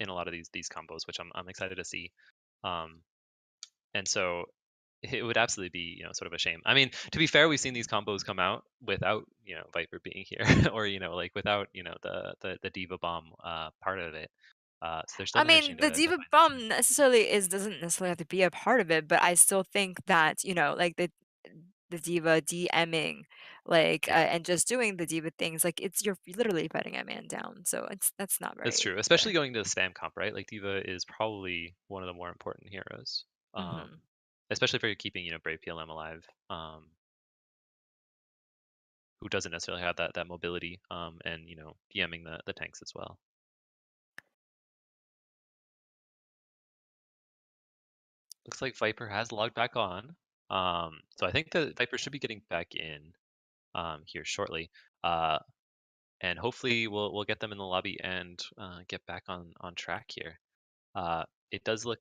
in a lot of these combos, which I'm excited to see. Um, and so it would absolutely be, sort of a shame. I mean, to be fair, we've seen these combos come out without, Viper being here, or like without, the Diva Bomb part of it. So they're still I managing mean, the to diva find this. bomb doesn't necessarily have to be a part of it, but I still think that, like the diva DMing, like, Yeah, and just doing the diva things, like you're literally putting a man down. So that's not that's very true. Especially fair. going to the spam comp, right? Like Diva is probably one of the more important heroes, Hmm. especially for keeping, Brave PLM alive. Who doesn't necessarily have that mobility, and DMing the tanks as well. Looks like Viper has logged back on. So I think the Viper should be getting back in here shortly. Uh, and hopefully we'll get them in the lobby and get back on track here. It does look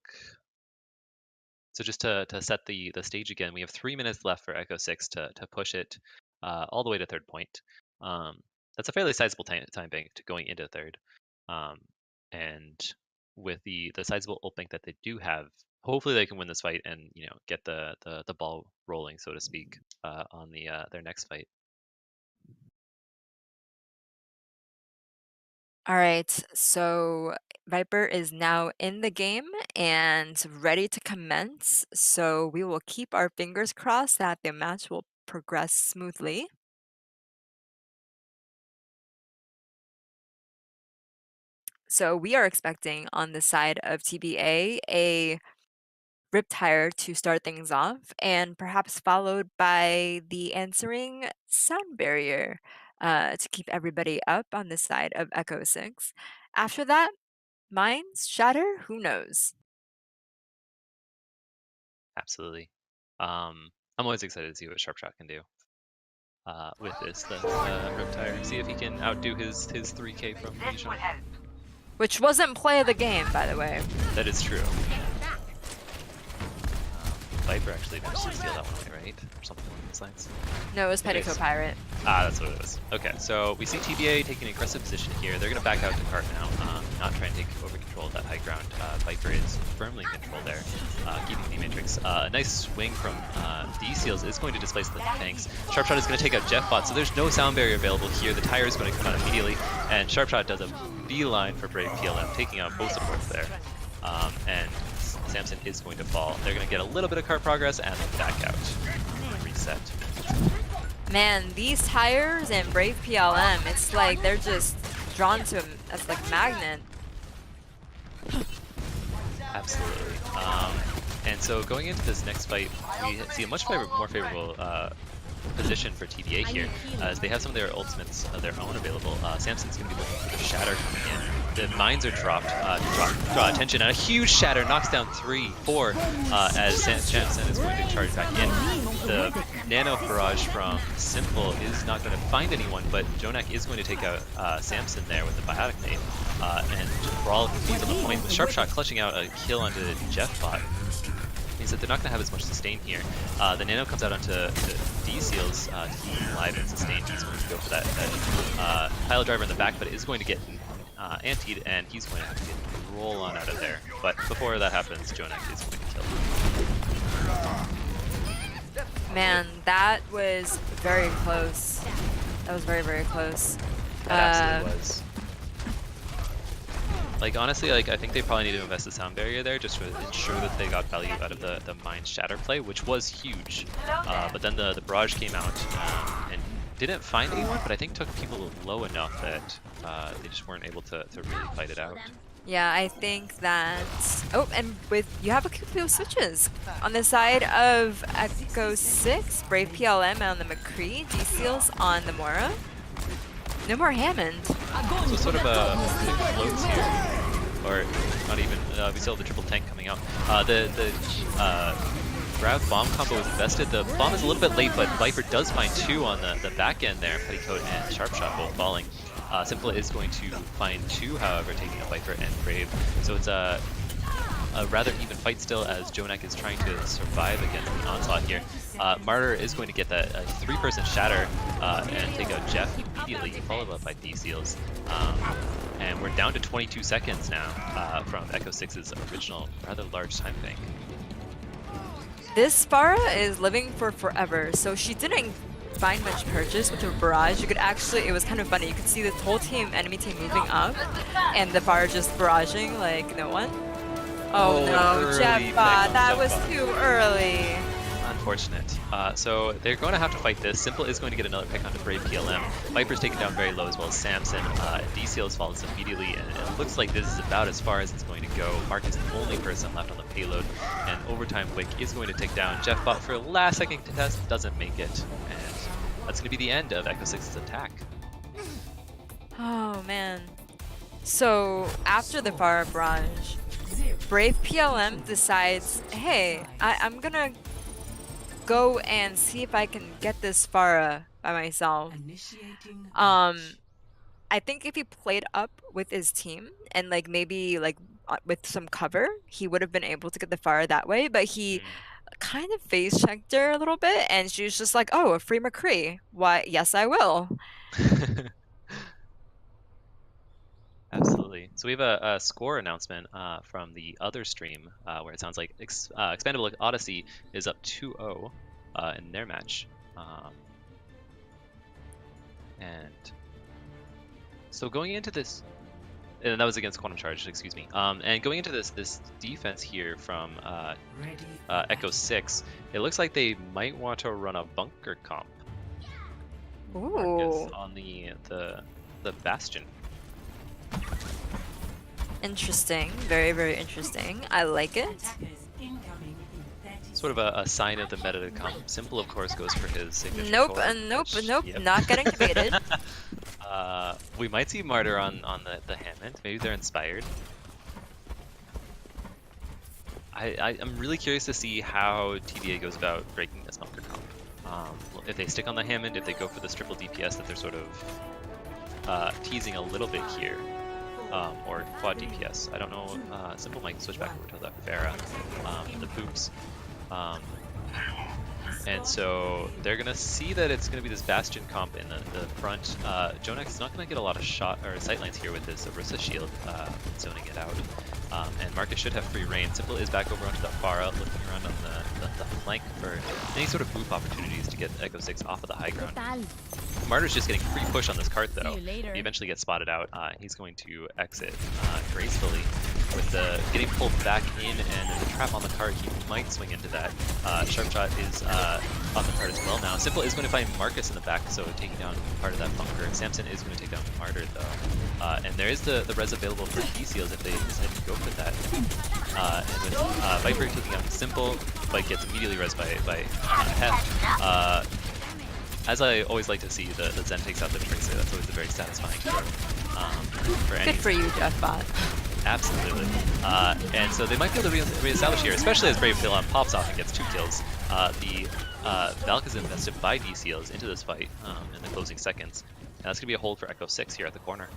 so. Just to set the stage again, we have 3 minutes left for Echo 6 to push it all the way to third point. Um, that's a fairly sizable time bank to going into third. Um, and with the sizable ult bank that they do have, hopefully they can win this fight and get the ball rolling, so to speak, on their next fight. All right, so Viper is now in the game and ready to commence. So we will keep our fingers crossed that the match will progress smoothly. So we are expecting on the side of TBA a Rip Tire to start things off, and perhaps followed by the answering Sound Barrier to keep everybody up on the side of Echo 6. After that, Minds Shatter, who knows? Absolutely. I'm always excited to see what Sharpshot can do with this the Riptire. See if he can outdo his 3K from Lijiang. Which wasn't play of the game, by the way. That is true. Viper actually managed to steal that one away, right? Or something along those lines. No, it was Okay, Petticoat Pirate. that's what it was. Okay, so we see TBA taking an aggressive position here. They're going to back out to cart now, not try and take over control of that high ground. Viper is firmly in control there, keeping the Matrix. A nice swing from D-Seals is going to displace the tanks. Sharpshot is going to take out Jeffbot, so there's no sound barrier available here. The tire is going to come out immediately, and Sharpshot does a beeline for Brave PLM, taking out both supports there. And Samson is going to fall. They're going to get a little bit of cart progress and then back out. Reset. Man, these tires and Brave PLM, it's like they're just drawn to them as like magnet. Absolutely. And so going into this next fight, we see a much more favorable position for TBA here, as they have some of their ultimates of their own available. Samson's going to be looking for the Shatter coming in. the mines are dropped to draw attention, and a huge shatter knocks down 3, 4 as Samson is going to charge back in. The nano barrage from Simple is not going to find anyone, but Jonak is going to take out Samson there with the biotic nade, and Brawl continues on the point with Sharp Shot clutching out a kill onto Jeffbot. Means that they're not going to have as much sustain here. The nano comes out onto D-Seals to keep him alive and sustained. He's going to go for that pile driver in the back, but it is going to get antied, and he's going to have to roll on out of there. But before that happens, Jonak is going to kill him. Man, that was very close. That was very, very close. That absolutely was. Like, honestly, like, I think they probably need to invest the sound barrier there just to ensure that they got value out of the mine shatter play, which was huge. But then the barrage came out and didn't find anyone, but I think took people low enough that they just weren't able to really fight it out. Yeah, I think that... Oh, and you have a couple of switches. On the side of Echo 6, Brave PLM on the McCree, D-Seals on the Mora. No more Hammond. So sort of a floats here, or not even. We still have the triple tank coming out. The Grav bomb combo is invested. The bomb is a little bit late, but Viper does find 2 on the back end there. Petticoat and Sharp Shot both falling. Simple is going to find 2, however, taking out Viper and Brave. So it's a rather even fight still as Jonak is trying to survive against the onslaught here. Martyr is going to get that 3-person shatter and take out Jeff immediately, followed up by D-Seals. And we're down to 22 seconds now from Echo 6's original rather large time bank. This Farah is living for forever, so she didn't find much purchase with her barrage. You could actually, it was kind of funny, you could see the whole team, enemy team moving up, and the Farah just barraging like no one. Oh no, Jeffbot, that was too early. Unfortunate. So they're going to have to fight this. Simple is going to get another pick onto Brave PLM. Viper's taken down very low as well as Samson. D-Seals falls immediately, and it looks like this is about as far as it's going to go. Mark is the only person left on the payload, and Overtime Wick is going to take down Jeffbot for a last second contest, doesn't make it, and that's going to be the end of Echo 6's attack. Oh man. So after the fire barrage, Brave PLM decides, hey, I'm gonna go and see if I can get this Farah by myself. I think if he played up with his team and like maybe like with some cover, he would have been able to get the Farah that way, but he kind of face checked her a little bit and she was just like, oh, a free McCree. Why, yes, I will. Absolutely. So we have a score announcement from the other stream where it sounds like Expandable Odyssey is up 2-0 in their match. And so going into this, and that was against Quantum Charge, excuse me. And going into this defense here from Echo 6, it looks like they might want to run a bunker comp. Ooh. On the Bastion. Interesting. Very, very interesting. I like it. Sort of a sign of the meta to come. Simple, of course, goes for his signature. Nope, core, nope, which, nope, yep. Not getting debated. We might see Martyr on the Hammond. Maybe they're inspired. I'm really curious to see how TBA goes about breaking this bunker comp. If they stick on the Hammond, if they go for this triple DPS that they're sort of teasing a little bit here. Or quad DPS. I don't know. Simple might switch back over to the Pharah, the Poops. And so they're gonna see that it's gonna be this Bastion comp in the front. Jonak is not gonna get a lot of shot or sightlines here with this Orisa shield zoning it out. And Marcus should have free reign. Simple is back over onto the Pharah, looking around on the flank for any sort of boop opportunities to get Echo 6 off of the high ground. Martyr's just getting free push on this cart though. He eventually gets spotted out. He's going to exit gracefully. With the getting pulled back in and the trap on the cart, he might swing into that. Sharp Shot is on the cart as well now. Simple is going to find Marcus in the back, so taking down part of that bunker. Samson is going to take down Martyr though. And there is the res available for D-Seals if they decide to go for that. And with Viper taking out Simple, but gets immediately res by Hef. As I always like to see, the Zen takes out the Tracer. That's always a very satisfying throw. for any. Good for you, Jeffbot. Absolutely. And so they might be able to reestablish here, especially as Brave Pilon pops off and gets 2 kills. The Valk is invested by DCLs into this fight in the closing seconds. And that's going to be a hold for Echo 6 here at the corner.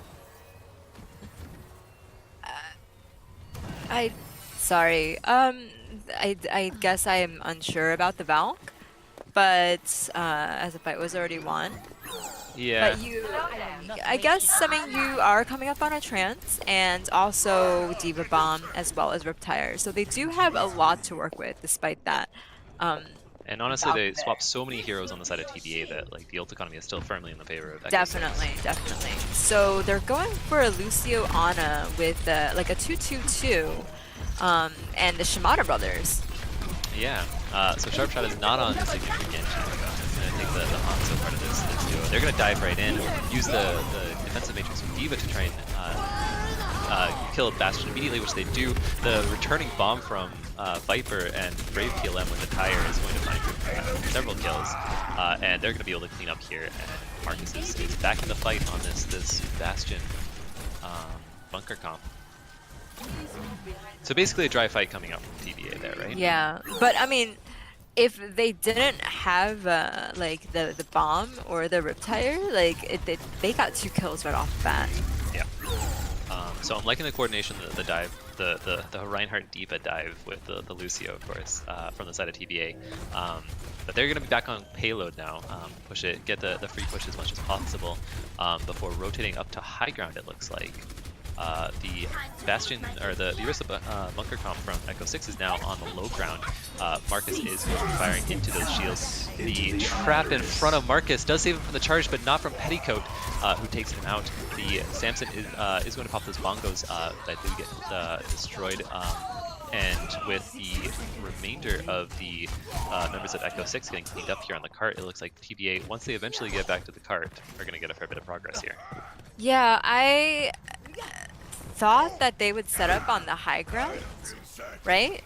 Sorry. I guess I am unsure about the Valk, but as the fight was already won. Yeah. But I guess, I mean, you are coming up on a trance and also Diva Bomb as well as Riptire. So they do have a lot to work with despite that. And honestly, they swapped so many heroes on the side of TBA that like the ult economy is still firmly in the favor of Echo 6. Definitely. So they're going for a Lucio Ana with like a 2-2-2 and the Shimada brothers. Yeah, so Sharpshot is not on the signature Genji. It's going to take the Hanzo part of this duo. They're going to dive right in, use the defensive matrix of Diva to try and kill Bastion immediately, which they do. The returning bomb from Viper and Brave PLM with the tire is going to find several kills, and they're going to be able to clean up here. And Marcus is back in the fight on this Bastion bunker comp. So basically a dry fight coming up from TBA there, right? Yeah, but I mean, if they didn't have like the bomb or the Riptire, like they got 2 kills right off the bat. Yeah. So I'm liking the coordination, the dive, the Reinhardt Diva dive with the Lucio, of course, from the side of TBA. But they're going to be back on payload now. Push it, get the free push as much as possible before rotating up to high ground. It looks like. The Bastion, or the Orisa bunker comp from Echo 6 is now on the low ground. Marcus is going to be firing into those shields. The trap in front of Marcus does save him from the charge, but not from Petticoat, who takes him out. The Samson is going to pop those bongos that do get destroyed. And with the remainder of the members of Echo 6 getting cleaned up here on the cart, it looks like TBA, once they eventually get back to the cart, are going to get a fair bit of progress here. Yeah, I thought that they would set up on the high ground, right?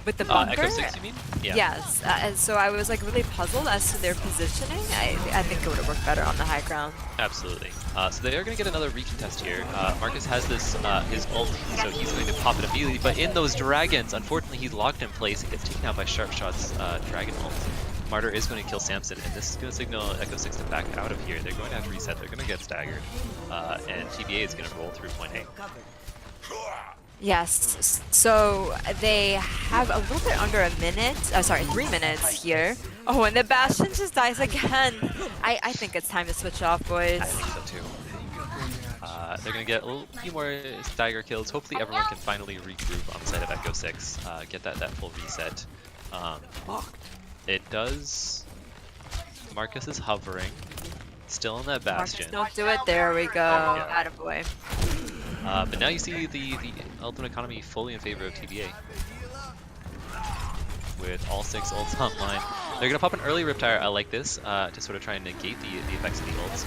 With the bunker. Echo 6, you mean? Yeah. Yes, and so I was like really puzzled as to their positioning. I think it would have worked better on the high ground. Absolutely. So they are going to get another recontest here. Marcus has this his ult, so he's going to pop it immediately. But in those dragons, unfortunately, he's locked in place and gets taken out by Sharpshot's dragon ult. Martyr is going to kill Samson, and this is going to signal Echo 6 to back out of here. They're going to have to reset. They're going to get staggered, and TBA is going to roll through point A. Yes, so they have a little bit under a minute, 3 minutes here. Oh, and the Bastion just dies again. I think it's time to switch off, boys. I think so too. They're going to get a few more stagger kills. Hopefully everyone can finally regroup on the side of Echo 6, get that full reset. It does... Marcus is hovering, still in that Bastion. Marcus, don't do it. There we go. Yeah. Attaboy. But now you see the ultimate economy fully in favor of TBA. With all 6 ults online. They're going to pop an early Riptire. I like this, to sort of try and negate the effects of the ults.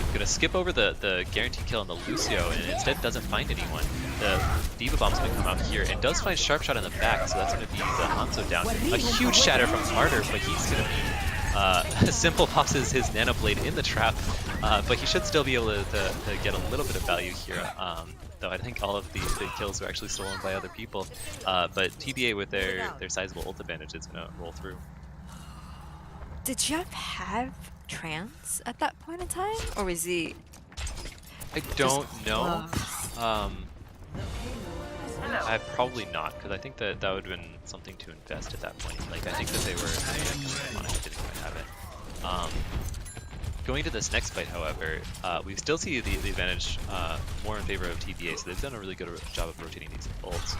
Going to skip over the guaranteed kill on the Lucio, and instead doesn't find anyone. The Diva Bomb's going to come out here, and does find Sharpshot in the back, so that's going to be the Hanzo down. A huge shatter from Martyr, but he's going to be... Simple pops his Nano Blade in the trap, but he should still be able to get a little bit of value here. Though I think all of the kills were actually stolen by other people. But TBA with their sizable ult advantage is going to roll through. Did Jeff have trance at that point in time, or was he? I don't know. I probably not, because I think that would have been something to invest at that point. Like I think that they didn't quite have it. Going to this next fight, however, we still see the advantage more in favor of TBA, so they've done a really good job of rotating these ults.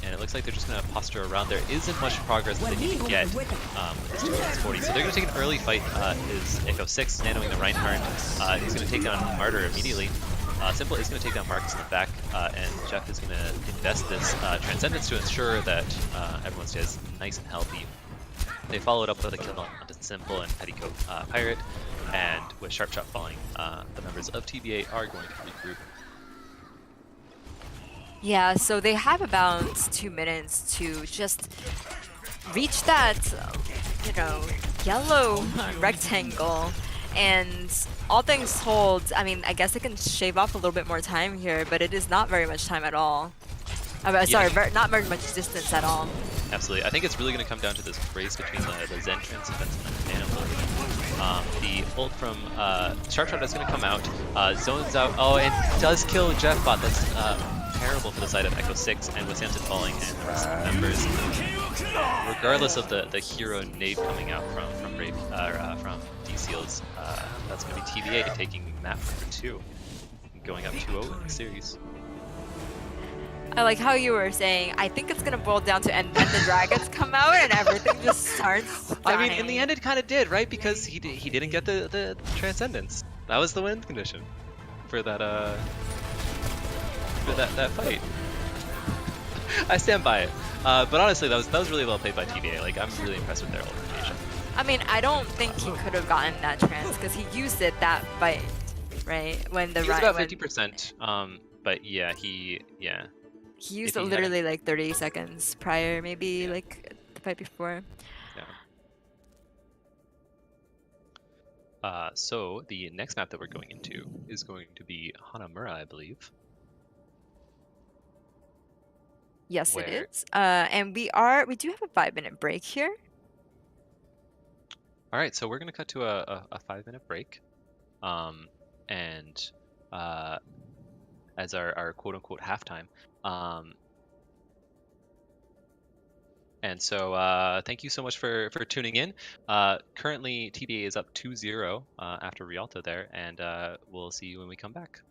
And it looks like they're just going to posture around. There isn't much progress that they need to get with this 240. So they're going to take an early fight. Is Echo 6 nanoing the Reinhardt. He's going to take down Martyr immediately. Simple is going to take down Marcus in the back, and Jeff is going to invest this Transcendence to ensure that everyone stays nice and healthy. They followed up with a kill on Simple and Petticoat Pirate, and with Sharpshot falling, the members of TBA are going to regroup. Yeah, so they have about 2 minutes to just reach that, yellow rectangle and all things told, I mean, I guess I can shave off a little bit more time here, but it is not very much time at all. Yeah, Sorry, not very much distance at all. absolutely. I think it's really going to come down to this race between the Zen Transcendence and the Nano Blade. The ult from Sharpshot is going to come out, zones out, oh, and does kill Jeffbot. That's terrible for the side of Echo 6, and with Samson falling and the rest of the members. Regardless of the hero nade coming out from D-Seals, that's going to be TBA taking map number 2, going up 2-0 in the series. I like how you were saying, I think it's gonna boil down to and then the dragons come out and everything just starts dying. I mean, in the end it kind of did, right? Because he didn't get the Transcendence. That was the win condition for that fight. I stand by it. But honestly, that was really well played by TBA. Like, I'm really impressed with their ult rotation. I mean, I don't think he could have gotten that trans because he used it that fight, right? When the He was about 50%. But yeah, he used it literally like 30 seconds prior, maybe like the fight before. Yeah. So the next map that we're going into is going to be Hanamura, I believe. Yes, it is. And we do have a 5-minute break here. All right, so we're gonna cut to a 5-minute break, and as our quote unquote halftime. And so thank you so much for tuning in. Currently, TBA is up 2-0 after Rialto there, and we'll see you when we come back.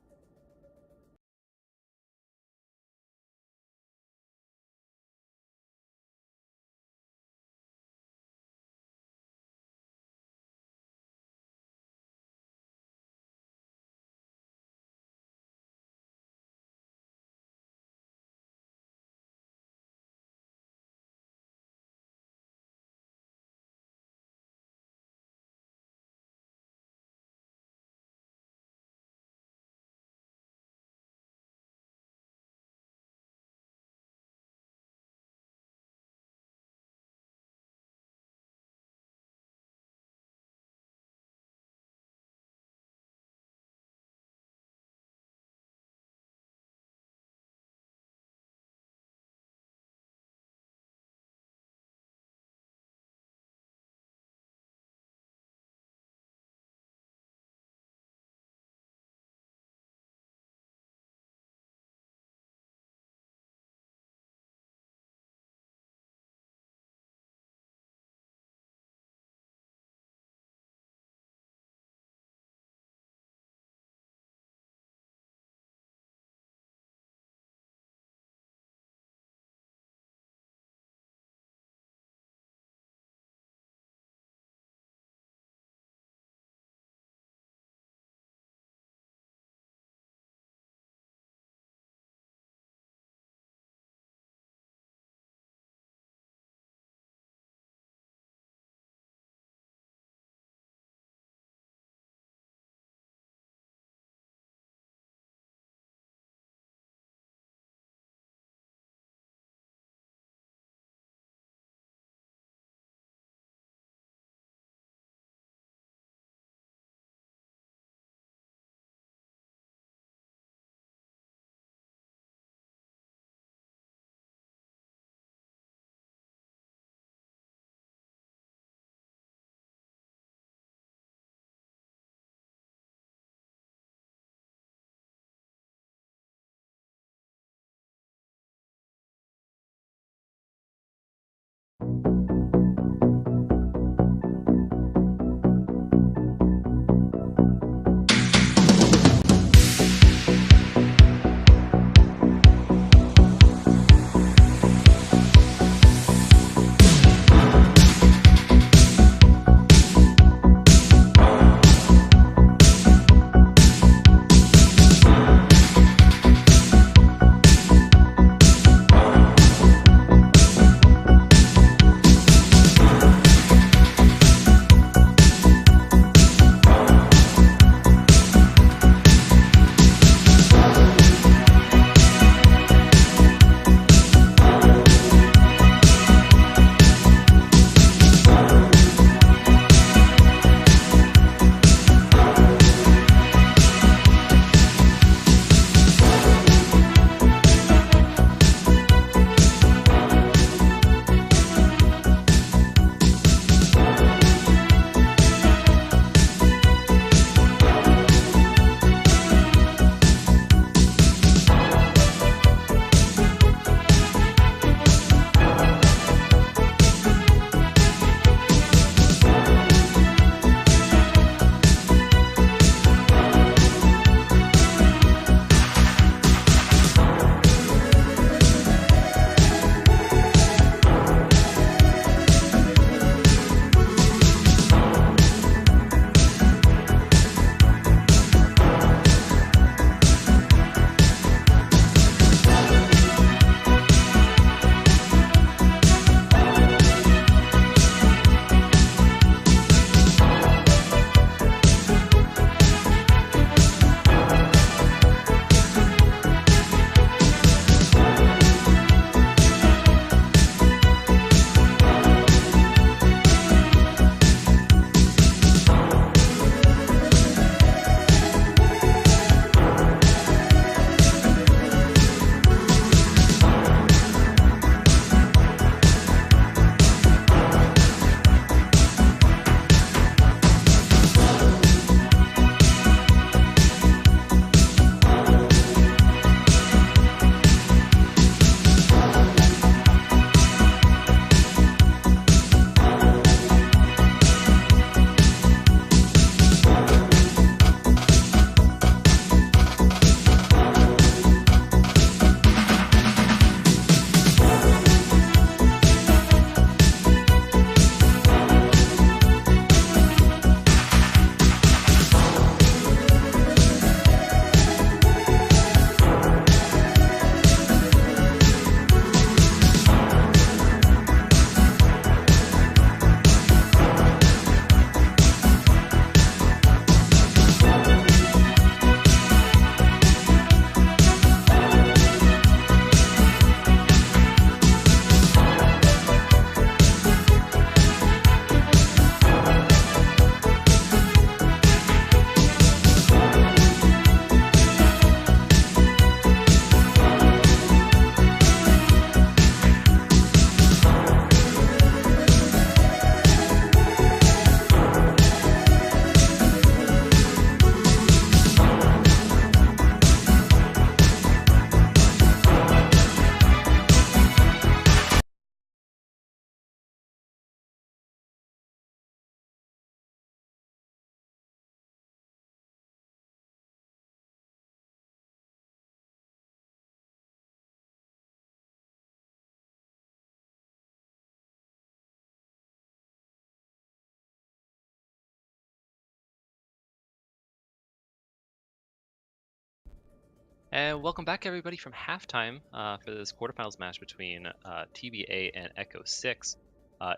And welcome back, everybody, from halftime for this quarterfinals match between TBA and Echo 6.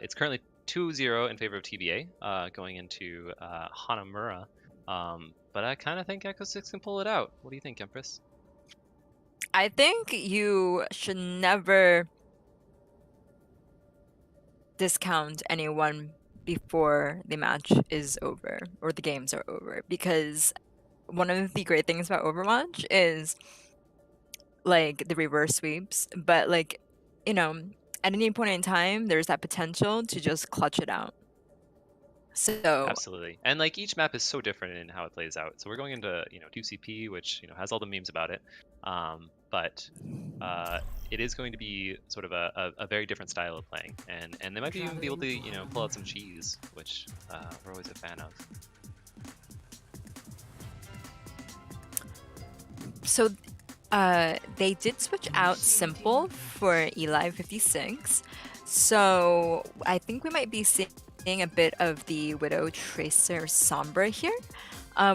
It's currently 2-0 in favor of TBA going into Hanamura. But I kind of think Echo 6 can pull it out. What do you think, Empress? I think you should never discount anyone before the match is over or the games are over, because one of the great things about Overwatch is like the reverse sweeps, but like, you know, at any point in time there's that potential to just clutch it out. So Absolutely. And like each map is so different in how it plays out. So we're going into 2CP, which has all the memes about it. But it is going to be sort of a very different style of playing, and they might even be able to pull out some cheese, which we're always a fan of. So they did switch out Simple for Eli 56. So I think we might be seeing a bit of the Widow Tracer Sombra here,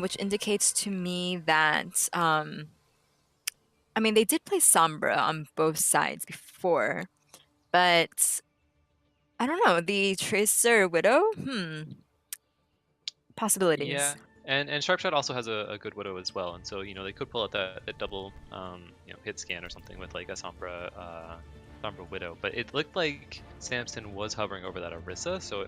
which indicates to me that I mean, they did play Sombra on both sides before, but I don't know, the Tracer Widow? Possibilities. Yeah, and Sharpshot also has a good Widow as well, and so they could pull out that double hit scan or something with like a Sombra Widow. But it looked like Samson was hovering over that Orisa, so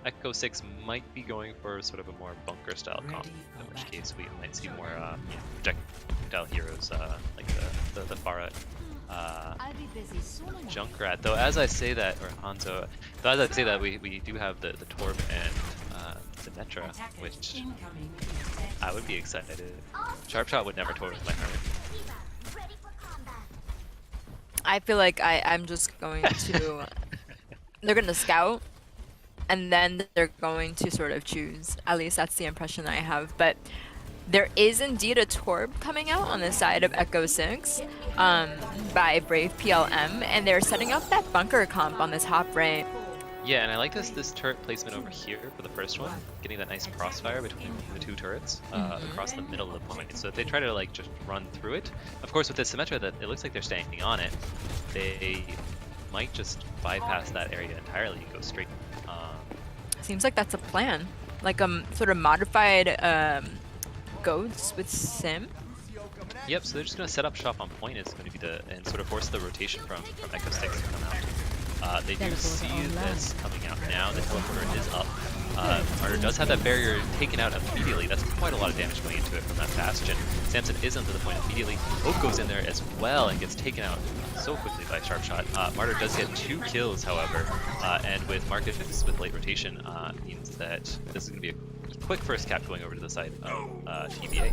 Echo 6 might be going for sort of a more bunker style comp, in which case we might see more projectile heroes like the Farah Junkrat. Though as I say that, or Hanzo, though as I say that, we do have the Torb and Symmetra, which I would be excited. Sharpshot would never Torb my heart. I feel like I'm just going to they're gonna scout and then they're going to sort of choose. At least that's the impression I have. But there is indeed a Torb coming out on the side of Echo 6 by Brave PLM, and they're setting up that bunker comp on the top right. Yeah, and I like this turret placement over here for the first one, getting that nice crossfire between the two turrets across the middle of the point. So if they try to like just run through it, of course with the Symmetra that it looks like they're staying on it, they might just bypass that area entirely and go straight. Seems like that's a plan, like sort of modified goats with Sim. Yep, so they're just going to set up shop on point. It's going to be and sort of force the rotation from Echo 6 to come out. They do see this coming out now. The teleporter is up. Martyr does have that barrier taken out immediately. That's quite a lot of damage going into it from that Bastion. Samson is onto the point immediately. Oak goes in there as well and gets taken out so quickly by Sharpshot. Martyr does get 2 kills, however, and with Marcus with late rotation means that this is going to be a quick first cap going over to the side of TBA.